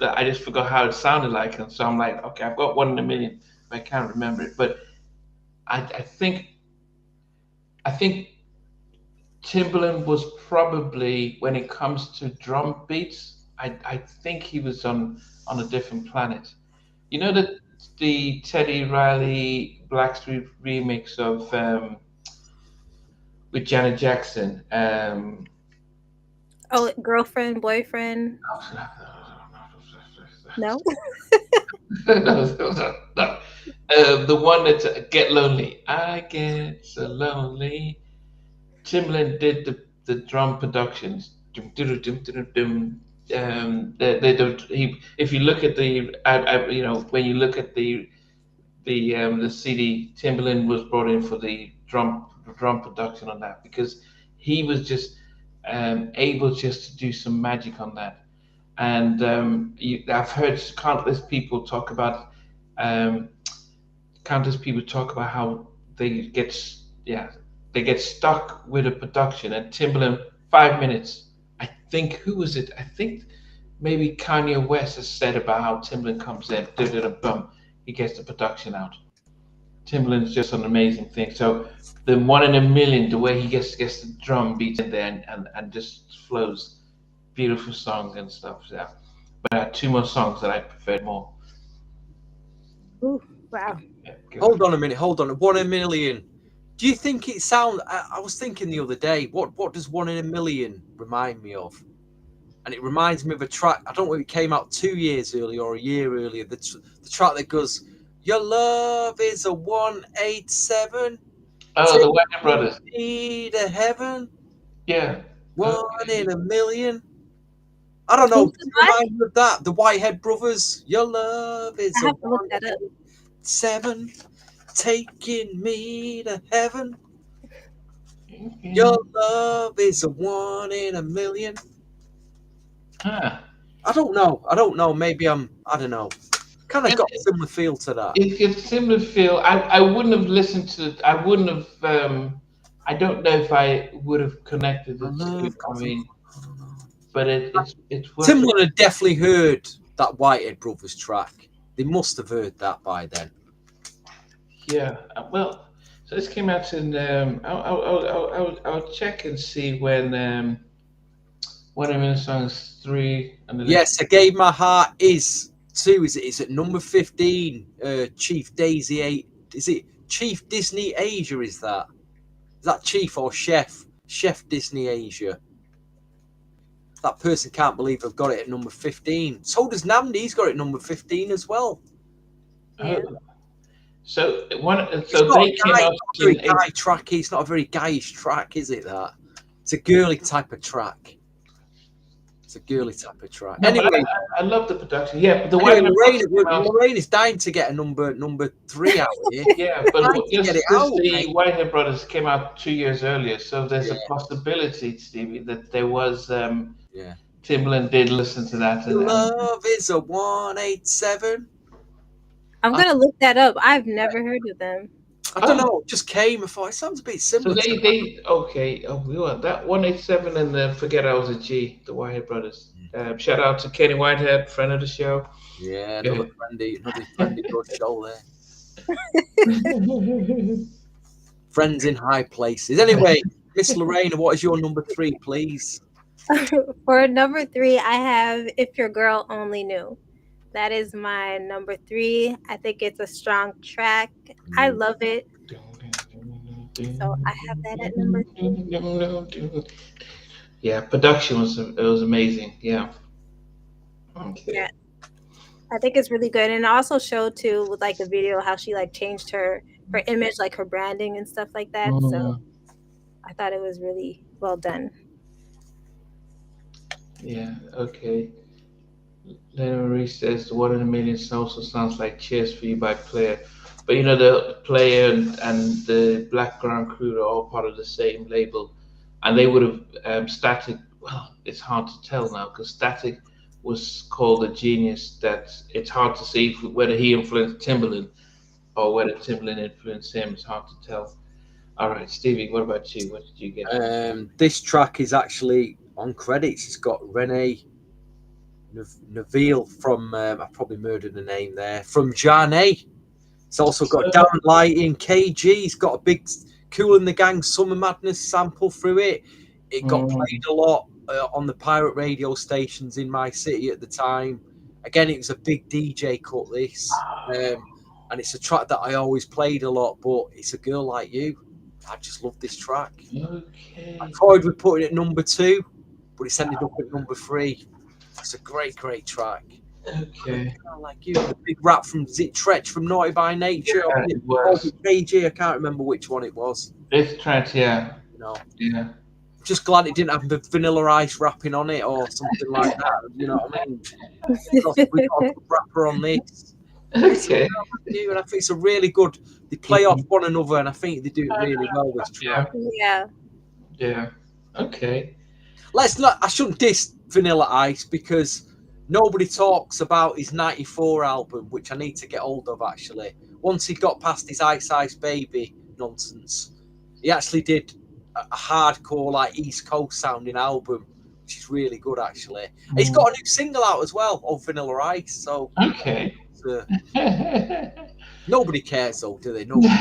I just forgot how it sounded like, and so I'm like, okay, I've got 1 in a million, but I can't remember it. But I think Timbaland was probably, when it comes to drum beats, I think he was on a different planet. You know that the Teddy Riley Blackstreet remix of with Janet Jackson. Girlfriend, boyfriend. No. No. The one that's Get Lonely. I get so lonely. Timbaland did the drum productions. If you look at when you look at the CD, Timbaland was brought in for the drum production on that, because he was just able just to do some magic on that. And I've heard countless people talk about how they get stuck with a production, and Timbaland 5 minutes. I think, who was it? I think maybe Kanye West has said about how Timbaland comes in, he gets the production out. Timbaland's just an amazing thing. So the 1 in a million, the way he gets the drum beats in there and just flows, beautiful songs and stuff. Yeah, but I had 2 more songs that I preferred more. Ooh, wow. Yeah, hold on a minute. 1 in a million. Do you think it sounds? I was thinking the other day, what does 1 in a Million remind me of? And it reminds me of a track. I don't know if it came out 2 years earlier or a year earlier. The track that goes, "Your love is a 187. Oh, the Wagner Brothers. Me to heaven. Yeah. 1 in a million." I don't know. Does it remind me of that? The Whitehead Brothers. Your love is I a have to look that up. 187, taking me to heaven. Your love is a 1 in a million. Huh. I don't know. Maybe I don't know. Kind of got a similar feel to that. It's similar feel. I wouldn't have listened to. I wouldn't have. I don't know if I would have connected the two. I mean, but it's. Timbaland had definitely heard that Whitehead Brothers track. They must have heard that by then. Yeah. Well, so this came out in. I'll check and see when. One of the songs 3 and the Yes, I Gave My Heart is 2. Is it number 15? Chief Daisy 8. Is it Chief Disney Asia? Is that Chief or Chef? Chef Disney Asia. That person can't believe I've got it at number 15. So does Namdi. He's got it at number 15 as well. Yeah. So they came out. Very guy track. It's not a very guyish track, is it? That it's a girly type of track. It's a girly type of track. No, anyway, I love the production. Yeah, but the way Whitehead Lorraine is dying to get a number 3 out here. Yeah, but the Whitehead Brothers came out 2 years earlier, so there's a possibility, Stevie, that there was. Timbaland did listen to that. Love is a 187. I'm gonna look that up. I've never heard of them. I don't know. It just came. I thought it sounds a bit similar. So okay. Oh, we want that 187 and then Forget I Was a G, the Whitehead Brothers. Shout out to Kenny Whitehead, friend of the show. Yeah, another friendly good show there. Friends in high places. Anyway, Miss Lorraine, what is your number 3, please? For number 3, I have If Your Girl Only Knew. That is my number 3. I think it's a strong track. I love it. So I have that at number 3. Yeah, production was amazing. Yeah. Okay. Yeah. I think it's really good. And it also showed too with like the video how she like changed her image, like her branding and stuff like that. So I thought it was really well done. Yeah, okay. Lena Marie says the 1 in a Million also sounds like Cheers for You by Player. But you know, the Player and the Blackground Crew are all part of the same label. And they would have Static, well, it's hard to tell now because Static was called a genius that it's hard to see whether he influenced Timbaland or whether Timbaland influenced him. It's hard to tell. All right, Stevie, what about you? What did you get? This track is actually on credits. It's got Renee Neville from, I probably murdered the name there, from Janae. It's also got Darren Lighting, KG. It's got a big Kool and the Gang Summer Madness sample through it. It got played a lot on the pirate radio stations in my city at the time. Again, it was a big DJ cut, this. And it's a track that I always played a lot, but it's A Girl Like You. I just love this track. Okay. I thought we'd put it at number 2, but it's ended up at number 3. It's a great track. Okay. Like you, the big rap from Tretch from Naughty by Nature. Yeah, it was. KG, I can't remember which one it was. It's Tretch, yeah. You know. Yeah. I'm just glad it didn't have the Vanilla Ice rapping on it or something like that. You know what I mean? We got a good rapper on this. Okay. And I think it's a really good. They play off one another, and I think they do it really well. This track. Yeah. Okay. I shouldn't diss Vanilla Ice because nobody talks about his '94 album, which I need to get hold of actually. Once he got past his Ice Ice Baby nonsense, he actually did a hardcore, like East Coast sounding album, which is really good actually. He's got a new single out as well of Vanilla Ice. So okay. Nobody cares though, do they? Nobody.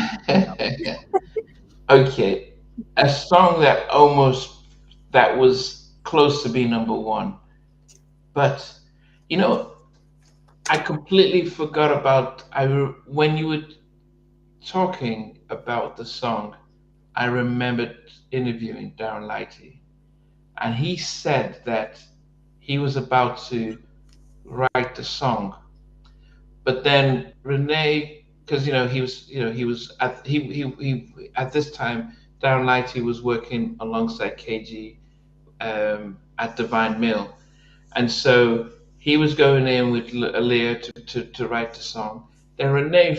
Okay, a song that was close to being number 1, but you know, I completely forgot about when you were talking about the song. I remembered interviewing Darren Lighty, and he said that he was about to write the song, but then Renee, because he was at this time, Darren Lighty was working alongside KG at Divine Mill, and so he was going in with Aaliyah to write the song. Then Renee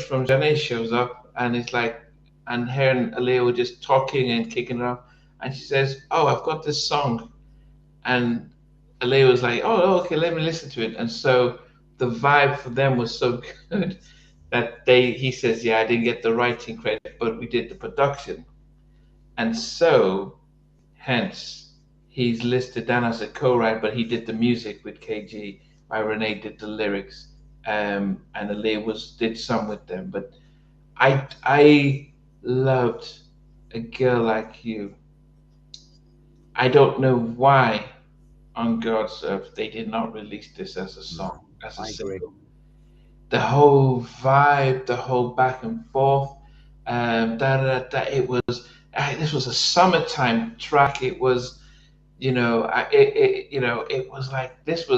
shows up, and it's like, and her and Aaliyah were just talking and kicking it off, and she says, "Oh, I've got this song," and Aaliyah was like, "Oh, okay, let me listen to it." And so the vibe for them was so good that he says, "Yeah, I didn't get the writing credit, but we did the production," and so hence he's listed down as a co-writer, but he did the music with KG. While Renee did the lyrics, and Aaliyah did some with them. But I loved A Girl Like You. I don't know why on God's earth they did not release this as a song, as a I agree. single. The whole vibe, the whole back and forth, it was. This was a summertime track. It was, it was like this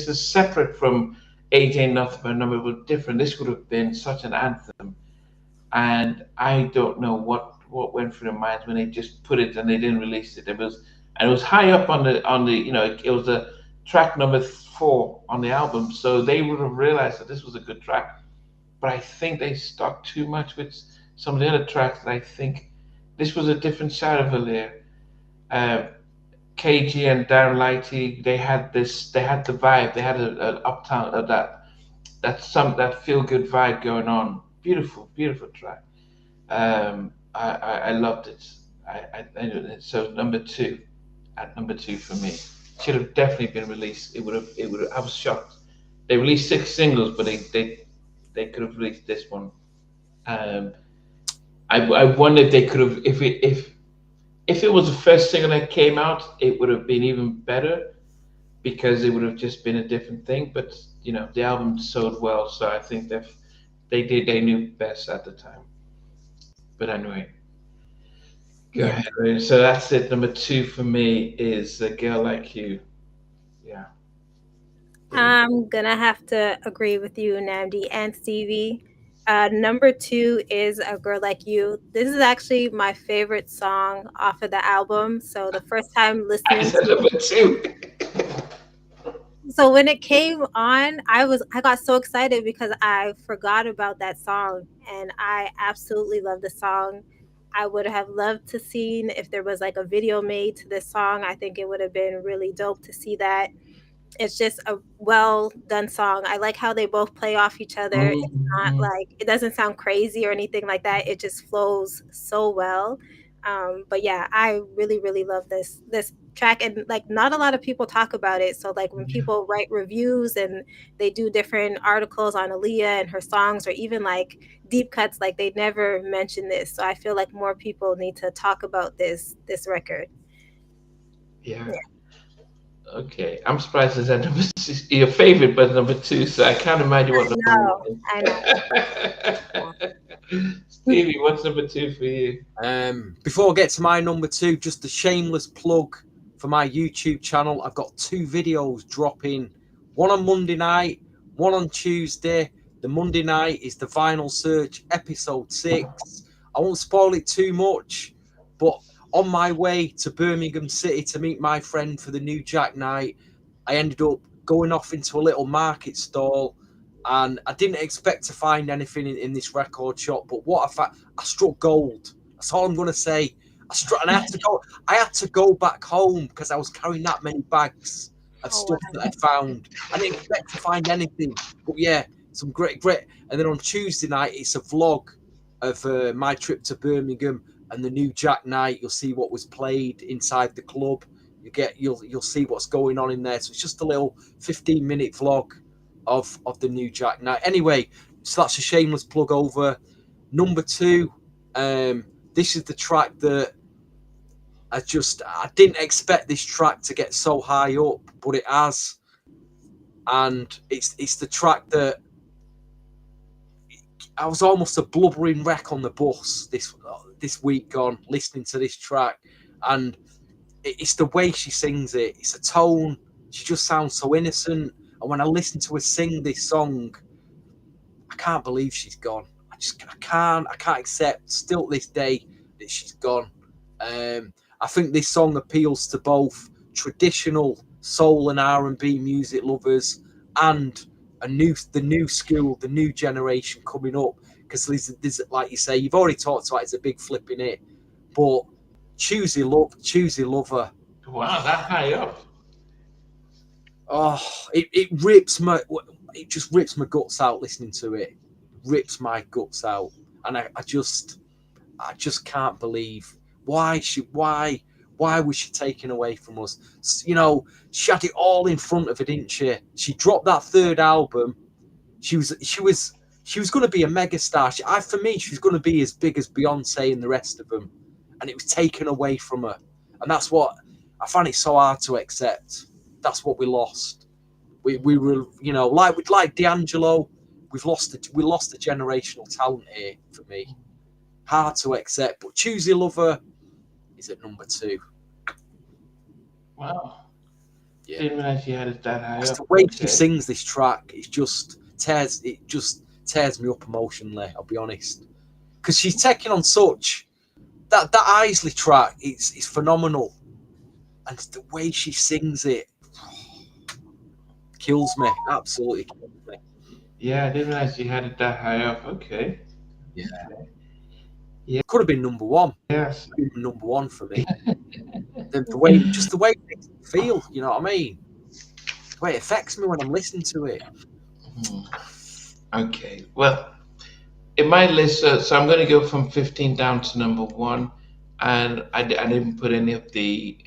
is separate from AJ Nothing But a Number, but different. This would have been such an anthem, and I don't know what went through their minds when they just put it and they didn't release it. It was high up on the it was the track number 4 on the album, so they would have realized that this was a good track. But I think they stuck too much with some of the other tracks. And I think this was a different side of Aaliyah. KG and Darren Lighty, they had the vibe, they had an uptown that feel good vibe going on. Beautiful, beautiful track. I loved it. So number two for me, should have definitely been released. It would have. I was shocked. They released 6 singles, but they could have released this one. I wonder if they could have, if it was the first single that came out, it would have been even better because it would have just been a different thing. But the album sold well, so I think that they knew best at the time. But anyway, go ahead. Ray. So that's it. Number 2 for me is A Girl Like You. Yeah. I'm gonna have to agree with you, Namdi and Stevie. Number 2 is A Girl Like You. This is actually my favorite song off of the album. So the first time I listening said number 2. so when it came on, I got so excited because I forgot about that song, and I absolutely love the song. I would have loved to seen if there was like a video made to this song. I think it would have been really dope to see that. It's just a well done song. I like how they both play off each other. It's not like, it doesn't sound crazy or anything like that. It just flows so well. But yeah, I really, really love this track, and like not a lot of people talk about it. So like when people write reviews and they do different articles on Aaliyah and her songs, or even like deep cuts, like they never mention this. So I feel like more people need to talk about this record. Yeah. Okay, I'm surprised it's at number 6. Your favorite, but number 2. So I can't imagine what number 1 is. Stevie, what's number 2 for you? Before I get to my number 2, just a shameless plug for my YouTube channel. I've got 2 videos dropping, one on Monday night, one on Tuesday. The Monday night is the Vinyl Search episode 6. I won't spoil it too much, but on my way to Birmingham City to meet my friend for the New Jack night, I ended up going off into a little market stall, and I didn't expect to find anything in this record shop. But what I struck gold. That's all I'm going to say. And I had to go back home because I was carrying that many bags of stuff that I found. I didn't expect to find anything, but yeah, some great. And then on Tuesday night, it's a vlog of my trip to Birmingham and the New Jack night. You'll see what was played inside the club. You'll see what's going on in there. So it's just a little 15-minute vlog of the New Jack night. Anyway, so that's a shameless plug over. Number 2, this is the track that I didn't expect this track to get so high up, but it has. And it's the track that I was almost a blubbering wreck on the bus. this week gone listening to this track, and it's the way she sings it. It's a tone. She just sounds so innocent. And when I listen to her sing this song, I can't believe she's gone. I can't accept still to this day that she's gone. I think this song appeals to both traditional soul and R&B music lovers and the new school, the new generation coming up. Because there's, like you say, you've already talked about it's a big flipping it, but Choosy Lover. Wow, that high up. Oh, it just rips my guts out listening to it. Rips my guts out, and I just can't believe why was she taken away from us? You know, she had it all in front of her, didn't she? She dropped that third album. She was going to be a megastar. For me, she was going to be as big as Beyonce and the rest of them, and it was taken away from her. And that's what I find it so hard to accept. That's what we lost. We were, you know, like D'Angelo, we lost a generational talent here for me. Hard to accept, but Choosy Lover is at number 2. Wow. Yeah. Didn't realize you had it that high up. The way she sings this track, it just tears me up emotionally, I'll be honest. Because she's taking on such that Isley track, it's phenomenal. And the way she sings it kills me. Absolutely kills me. Yeah, I didn't realize you had it that high up. Okay. Yeah. Yeah. Could have been number 1. Yes. Number 1 for me. the way it makes me feel, you know what I mean? The way it affects me when I'm listening to it. Okay. Well, in my list, so I'm going to go from 15 down to number 1, and I didn't put any of the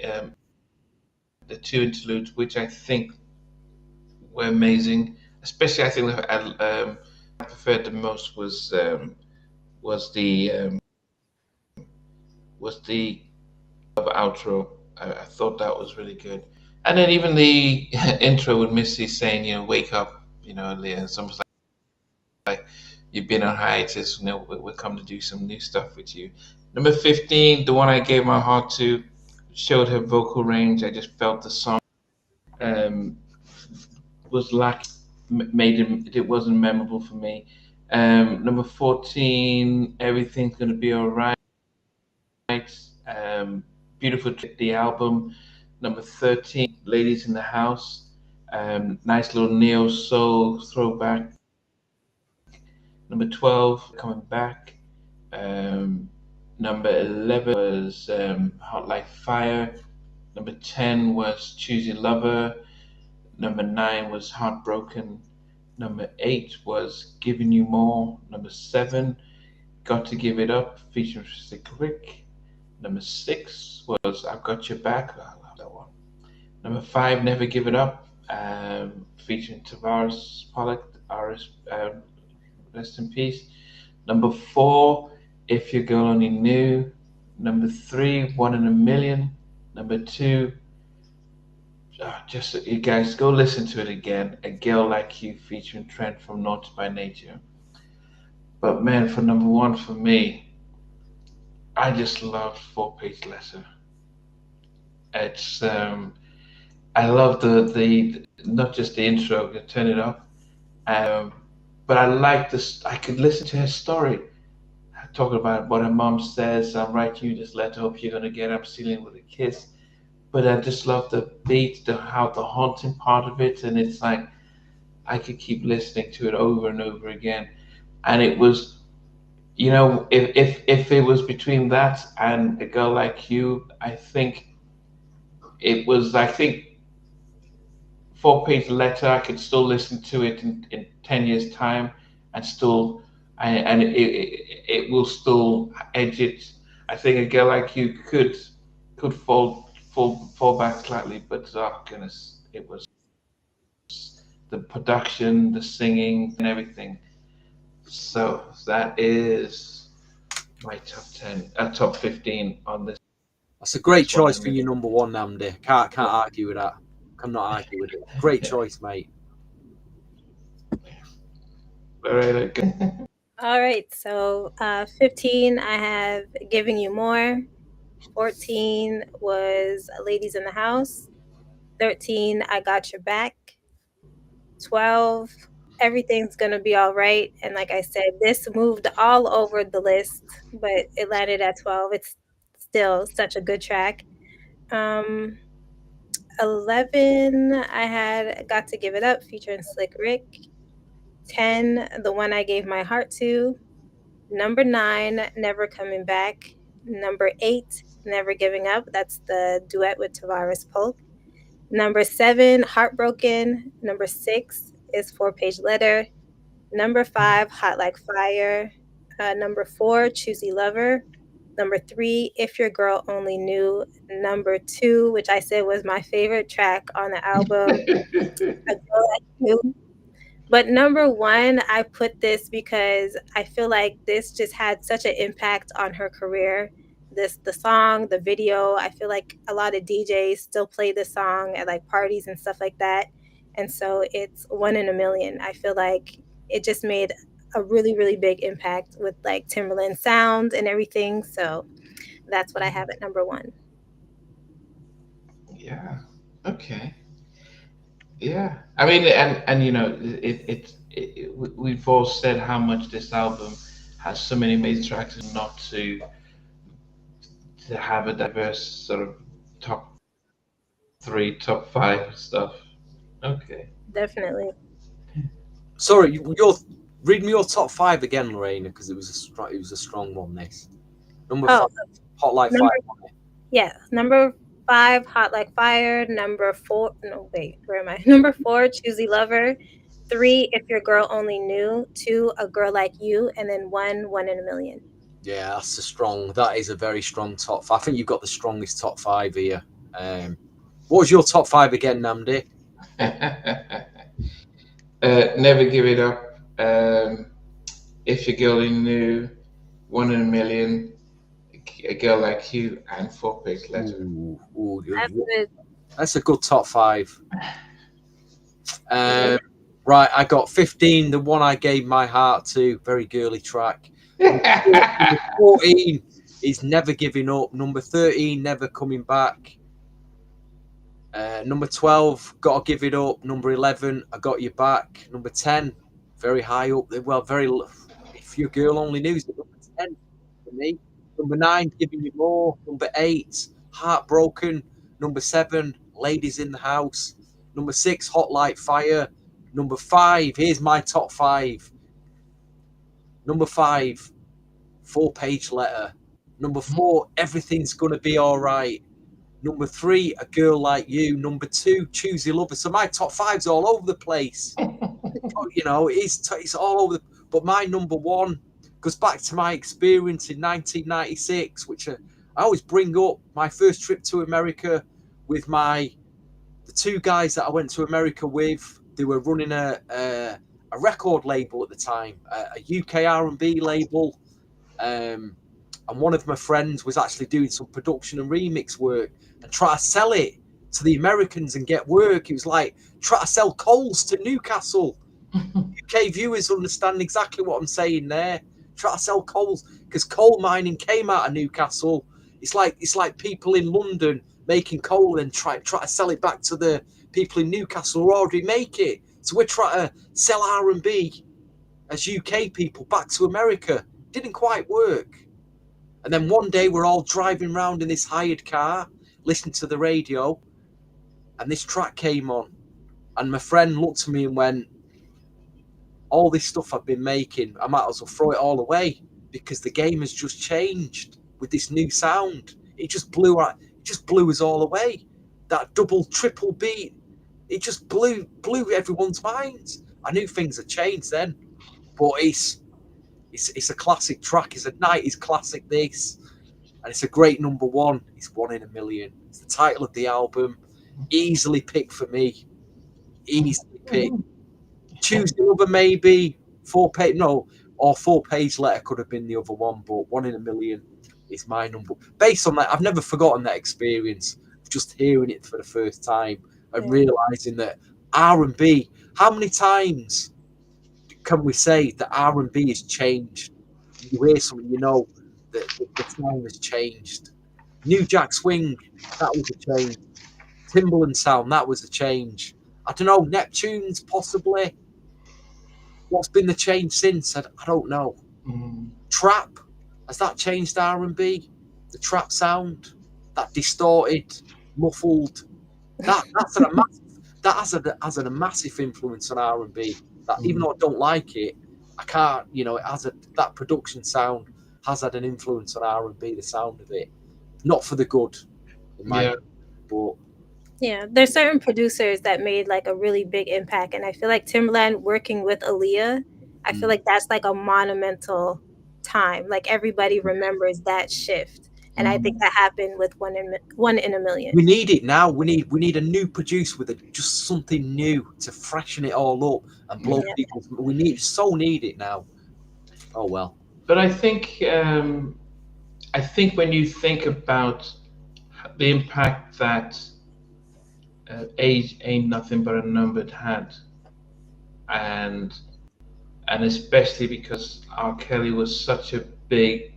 2 interludes, which I think were amazing. Especially, I think I preferred the most was the outro. I thought that was really good, and then even the intro with Missy saying, you know, wake up, you know, Aaliyah. It's almost like you've been on hiatus. You know, we're come to do some new stuff with you. Number 15, the one I gave my heart to, showed her vocal range. I just felt the song was lacking, it wasn't memorable for me. Number 14, Everything's Gonna Be Alright. Beautiful, the album. Number 13, Ladies in the House. Nice little neo soul throwback. Number 12, Coming Back. Number 11 was Hot Like Fire. Number 10 was Choosy Lover. Number 9 was Heartbroken. Number 8 was Giving You More. Number 7, Got to Give It Up, featuring Futuristic Rick. Number 6 was I've Got Your Back. I love that one. Number 5, Never Give It Up, featuring Tavares Pollock, rest in peace. Number 4, If Your Girl Only Knew. Number 3, One in a Million. Number 2, just you guys go listen to it again. A Girl Like You, featuring Trent from Naughty by Nature. But man, for number 1 for me, I just loved 4-Page Letter. It's I love the not just the intro, turn it up, but I like this. I could listen to her story, talking about what her mom says. I'm writing you this letter. Hope you're gonna get it. I'm sealing with a kiss. But I just love the beat, the haunting part of it, and it's like I could keep listening to it over and over again. And it was, you know, if it was between that and A Girl Like You, I think it was. I think 4-Page Letter, I could still listen to it in 10 years' time, and still, and it will still edge it. I think A Girl Like You could fall back slightly, but oh goodness, it was the production, the singing, and everything. So that is my top 15 on this. That's a great choice for your number 1, Namdi. Can't argue with that. Cannot argue with it. Great choice, mate. All right, okay. All right. So 15, I have Giving You More. 14 was Ladies in the House. 13, I Got Your Back. 12, Everything's Gonna Be All Right. And like I said, this moved all over the list, but it landed at 12. It's still such a good track. 11, I had Got to Give It Up featuring Slick Rick. 10, The One I Gave My Heart To. Number 9, Never Coming Back. Number 8, Never Giving Up. That's the duet with Tavares Polk. Number 7, Heartbroken. Number 6 is 4-Page Letter. Number 5, Hot Like Fire. Number 4, Choosy Lover. Number 3, If Your Girl Only Knew. Number 2, which I said was my favorite track on the album, A Girl Like You. But number 1, I put this because I feel like this just had such an impact on her career. The song, the video, I feel like a lot of DJs still play this song at like parties and stuff like that. And so it's 1 in a million. I feel like it just made a really, really big impact with like Timbaland sound and everything. So that's what I have at number 1. Yeah. Okay. Yeah. I mean, and you know, we've all said how much this album has so many amazing tracks, and not to have a diverse sort of top 3, top 5 stuff. Okay. Definitely. Sorry, read me your top 5 again, Lorena, because it was a strong one. This number 5, Hot Like Fire. Yeah, number 5, Hot Like Fire. Number 4, no wait, where am I? Number 4, Choosy Lover. 3, If Your Girl Only Knew. 2, A Girl Like You, and then 1 in a Million. Yeah, that is a very strong top 5. I think you've got the strongest top 5 here. What was your top 5 again, Namdi? Never Give It Up. If Your Girl Only Knew. 1 in a Million. A Girl Like You, and 4-Page Letter. That's a good top 5. Right, I got 15, The One I Gave My Heart To. Very girly track. Number 14 is Never Giving Up. Number 13, Never Coming Back. Number 12, Gotta Give It Up. Number 11, I Got Your Back. Number 10, very high up. Well, If Your Girl Only Knew is number 10 for me. Number 9, Giving You More. Number 8, Heartbroken. Number 7, Ladies in the House. Number 6, Hot Like Fire. Number 5, here's my top 5. Number 5, 4-Page Letter. Number 4, Everything's Gonna Be Alright. Number 3, A Girl Like You. Number 2, Choosy Lover. So my top 5's all over the place. You know, it's all over. But my number 1 goes back to my experience in 1996, which I always bring up. My first trip to America with the 2 guys that I went to America with. They were running a record label at the time, a UK R&B label. And one of my friends was actually doing some production and remix work and try to sell it to the Americans and get work. It was like try to sell coals to Newcastle. UK viewers understand exactly what I'm saying there. Try to sell coals, because coal mining came out of Newcastle. It's like people in London making coal and try to sell it back to the people in Newcastle who already make it. So we're trying to sell R&B as UK people back to America. Didn't quite work. And then one day we're all driving around in this hired car, listening to the radio, and this track came on. And my friend looked at me and went, all this stuff I've been making, I might as well throw it all away, because the game has just changed with this new sound. It just blew us all away. That double, triple beat, it just blew everyone's minds. I knew things had changed then, but it's a classic track. It's a 90s classic, this, and it's a great number 1. It's 1 in a Million. It's the title of the album. Easily picked for me. Easily picked. Choose the other, maybe 4-Page Letter could have been the other one, but 1 in a Million is my number. Based on that, I've never forgotten that experience of just hearing it for the first time and realizing that R&B. How many times can we say that R&B has changed? You hear something, you know that the sound has changed. New Jack Swing, that was a change. Timbaland sound, that was a change. I don't know, Neptune's possibly. What's been the change since? I don't know. Trap, has that changed R&B? The trap sound, that distorted, muffled, that has a massive influence on R&B. That even though I don't like it, I can't. It has that production sound has had an influence on R&B. The sound of it, not for the good, in my opinion, but. Yeah, there's certain producers that made like a really big impact, and I feel like Timbaland working with Aaliyah, I feel like that's like a monumental time. Like everybody remembers that shift, and I think that happened with One in a Million. We need it now. We need a new producer with just something new to freshen it all up and blow people. We need it now. Oh well. But I think when you think about the impact that age ain't nothing but a number it had, and especially because R. Kelly was such a big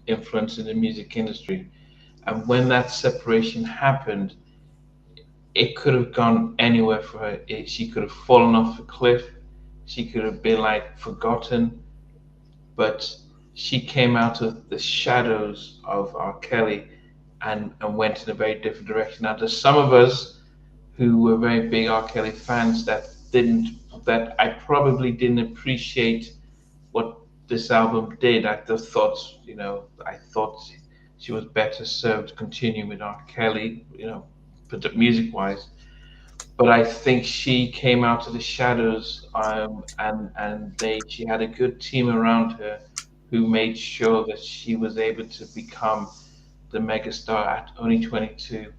influence in the music industry, and when that separation happened, it could have gone anywhere for her. She could have fallen off a cliff, she could have been like forgotten, but she came out of the shadows of R. Kelly and went in a very different direction. Now there's some of us who were very big R. Kelly fans that I probably didn't appreciate what this album did. I just thought, I thought she was better served to continue with R. Kelly, music-wise. But I think she came out of the shadows, and she had a good team around her who made sure that she was able to become the megastar at only 22.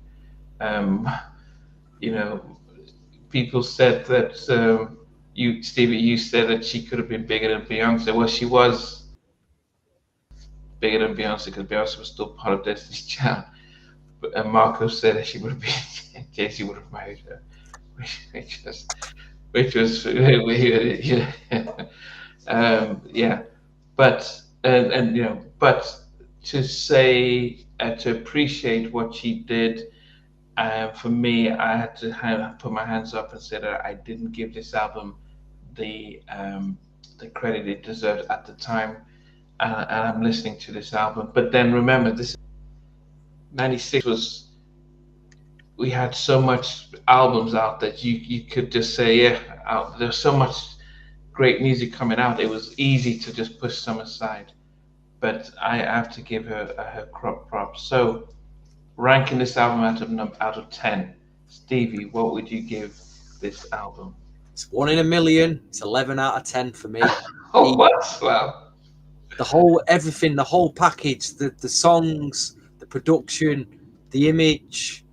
People said that Stevie, you said that she could have been bigger than Beyonce. Well, she was bigger than Beyonce because Beyonce was still part of Destiny's Child. And Marco said that she would have been, Jay-Z would have married her, which was yeah. But but to say to appreciate what she did. For me, I had to put my hands up and say that I didn't give this album the credit it deserved at the time, and I'm listening to this album. But then remember, this 96 we had so much albums out that you could just say, there's so much great music coming out. It was easy to just push some aside. But I have to give her props. So, ranking this album out of 10, Stevie, what would you give this album? It's 1 in a Million. It's 11 out of 10 for me. Oh, what? Wow. The whole everything, the whole package, the songs, the production, the image,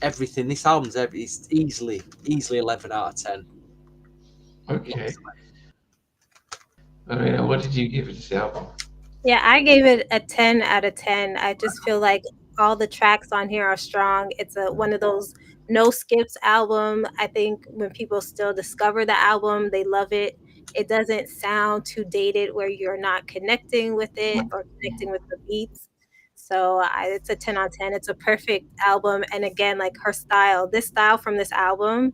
everything. This album's it's easily 11 out of 10. Okay. Marina, what did you give this album? Yeah, I gave it a 10 out of 10. I just feel like all the tracks on here are strong. It's one of those no skips album. I think when people still discover the album, they love it. It doesn't sound too dated where you're not connecting with it or connecting with the beats. So it's a 10 out of 10. It's a perfect album. And again, like her style, this style from this album,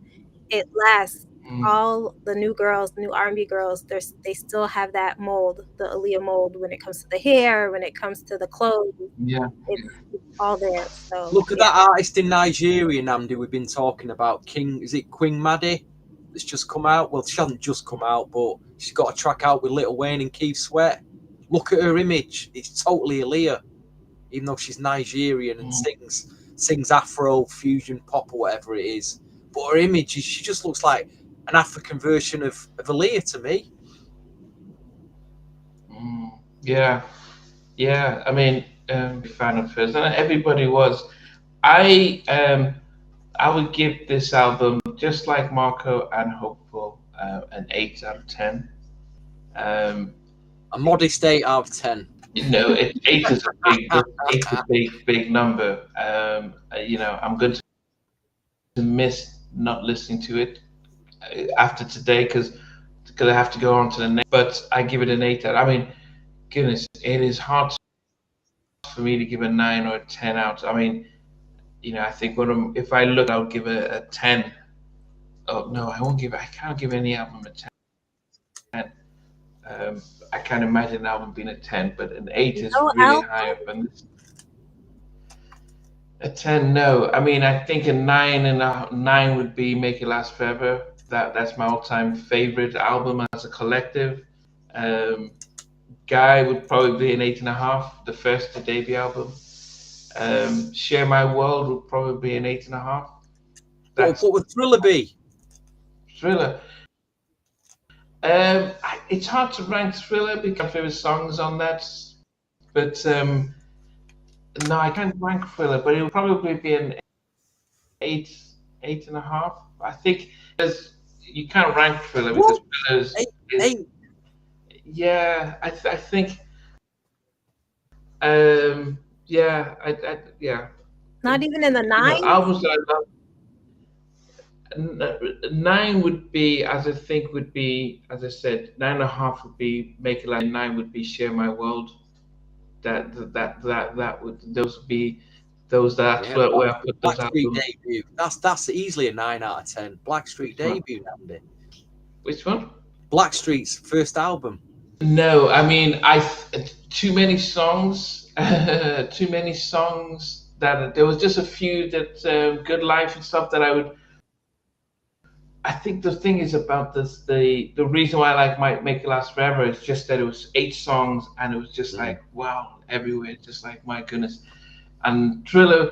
it lasts. All the new girls, new R&B girls, they still have that mold, the Aaliyah mold, when it comes to the hair, when it comes to the clothes. Yeah, it's all there. So look at that artist in Nigeria, Namdi. We've been talking about Is it Queen Maddie? That's just come out. Well, she hasn't just come out, but she's got a track out with Lil Wayne and Keith Sweat. Look at her image; it's totally Aaliyah, even though she's Nigerian and sings Afro fusion pop or whatever it is. But her image, she just looks like an African version of Aaliyah to me. Yeah. I mean, fan of hers, and everybody was. I would give this album, just like Marco and Hopeful, an 8 out of 10. A modest 8 out of 10. 8 is a big number. I'm going to miss not listening to it after today because because I have to go on to the next. But I give it an 8 out. I mean, goodness, it is hard for me to give a 9 or a 10 out. I mean, I think if I look, I'll give a 10. Oh no, I won't give. I can't give any album a 10. I can't imagine an album being a 10, but an 8 is No really album? high up. And a 10, no. I mean, I think a 9 would be Make It Last Forever. That's my all-time favorite album as a collective. Guy would probably be an 8.5, the debut album. Share My World would probably be an 8.5. What would Thriller be? Thriller. It's hard to rank Thriller because my favorite songs on that, but no, I can't rank Thriller. But it would probably be an 8.5. I think you can't rank Thriller because Thriller is 8. Yeah, I think. Yeah, yeah. Not even in the 9? Albums that I love. 9 would be, as I said, 9.5 would be Make It Last. 9 would be Share My World. That would be those where I put those Blackstreet albums. Debut. That's easily a 9 out of 10. Blackstreet Debut, Andy. Which one? Blackstreet's first album. No, I mean too many songs. Too many songs that there was just a few that Good Life and stuff that I would. I think the thing is about this, the reason why I like Make It Last Forever is just that it was 8 songs and it was just like, wow, everywhere, just like, my goodness. And Thriller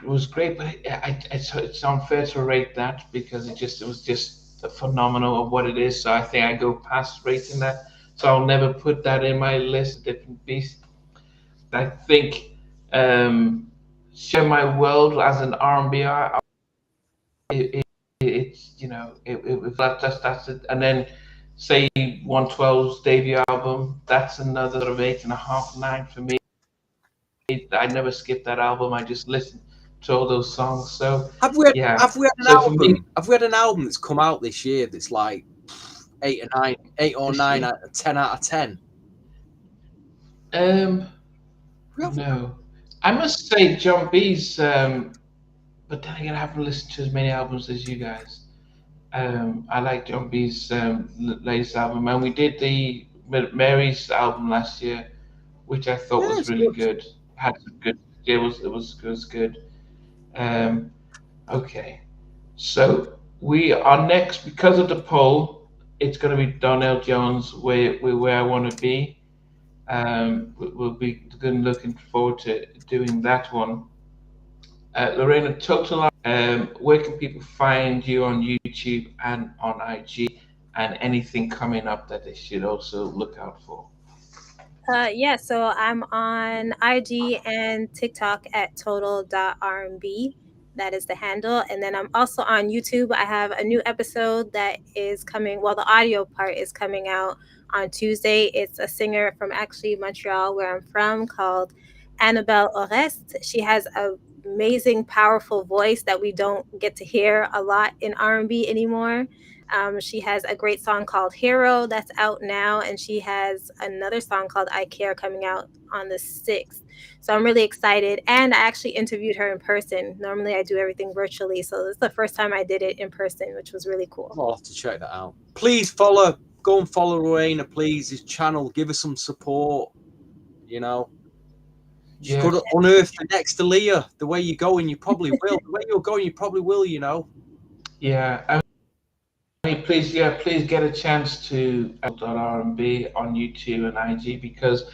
was great, but it's unfair to rate that because it was just a phenomenal of what it is. So I think I go past rating that. So I'll never put that in my list of different beasts. I think Share My World as an R&B art. It's that's it. And then say 112's debut album, that's another sort of 8.5, 9 for me. I never skipped that album. I just listened to all those songs. So have we had an album that's come out this year that's like 8 or 9 out of 10 out of 10? No, I must say John B's. But then again, I haven't listened to as many albums as you guys. I like John B's latest album, and we did the Mary's album last year, which I thought was really good. Had some good. It was good. Okay, so we are next because of the poll. It's going to be Donnell Jones, where I want to be. We'll be looking forward to doing that one. Lorena, total. Where can people find you on YouTube and on IG, and anything coming up that they should also look out for? So I'm on IG and TikTok at total.rnb. That is the handle. And then I'm also on YouTube. I have a new episode that is coming. Well, the audio part is coming out on Tuesday. It's a singer from actually Montreal, where I'm from, called Annabelle Orest. She has a amazing, powerful voice that we don't get to hear a lot in R&B anymore. She has a great song called Hero that's out now, and she has another song called I Care coming out on the 6th. So I'm really excited, and I actually interviewed her in person. Normally I do everything virtually, so this is the first time I did it in person, which was really cool. I'll have to check that out. Please go and follow Rowena, please, his channel. Give us some support, You've got to unearth the next Aaliyah. The way you're going, you probably will. The way you're going, you probably will, Yeah, I mean, please get a chance to R&B on YouTube and IG, because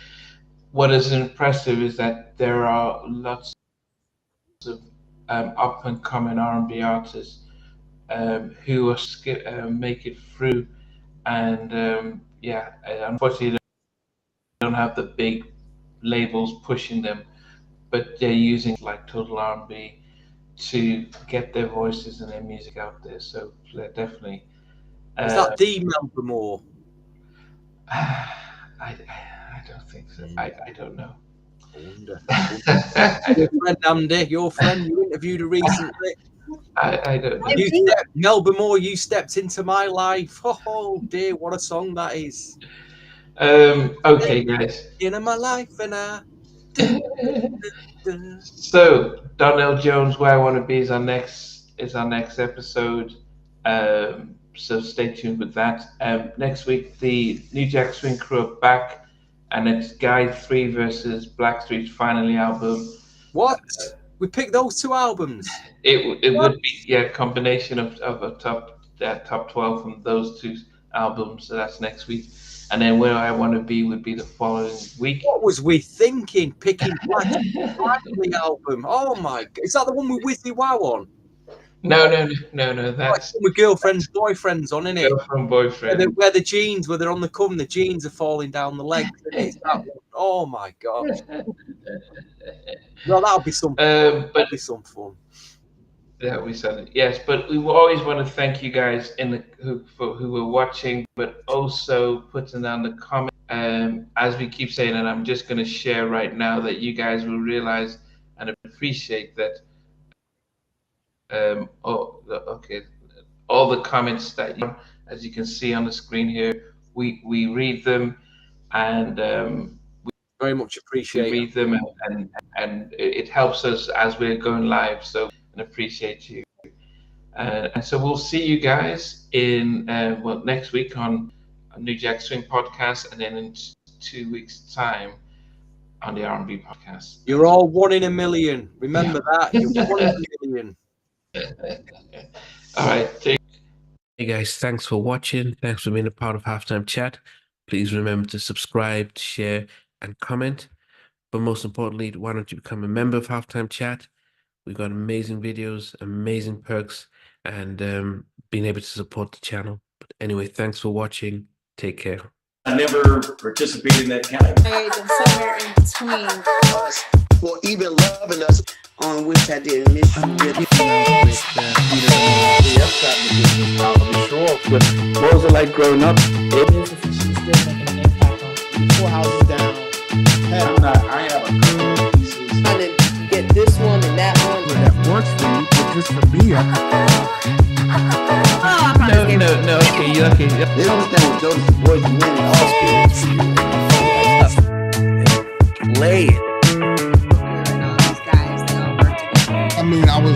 what is impressive is that there are lots of up and coming R&B artists who are make it through, and unfortunately they don't have the big labels pushing them, but they're using like Total R&B to get their voices and their music out there. So definitely. Is that the Melbourne Moore? I don't think so. I don't know. I wonder. Your friend Andy, you interviewed her recently. I don't know. Melba Moore, you stepped into my life. Oh dear, what a song that is. Okay, guys. Into my life and I. So Donnell Jones, Where I Want to Be is our next episode. So stay tuned with that. Next week, the New Jack Swing crew are back, and it's Guide 3 versus Blackstreet's Finally album. What? We picked those two albums. It would be a combination of a top 12 from those two albums. So that's next week, and then Where I Want to Be would be the following week. What was we thinking? Picking Blackstreet's Finally album. Oh my God, is that the one with Wizzy Wow on? No. That's with girlfriends, boyfriends on, isn't it? Girlfriend, boyfriend. Where the jeans, where they're on the come, the jeans are falling down the legs. Oh my God! Well, that'll be some. That'll be some fun. That we said yes, but we always want to thank you guys who were watching, but also putting down the comment. As we keep saying, and I'm just going to share right now that you guys will realize and appreciate that. All the comments that as you can see on the screen here, we read them, and we very much appreciate read them, and it helps us as we're going live. So and appreciate you, and so we'll see you guys in next week on New Jack Swing podcast, and then in 2 weeks time on the R&B podcast. You're all 1 in a million. Remember that. You're 1 in a million. All right. Hey guys, thanks for watching. Thanks for being a part of Halftime Chat. Please remember to subscribe, share, and comment. But most importantly, why don't you become a member of Halftime Chat? We've got amazing videos, amazing perks, and being able to support the channel. But anyway, thanks for watching. Take care. I never participated in that kind of. And somewhere in between us, or even loving us, on which I didn't miss you with. What was it like growing up? She's still making an impact on 4 houses down. I have a couple of pieces. Trying to get this one and that one. That works for you, but just for me, No, okay. They understand what Jonas' voice meant. Lay it.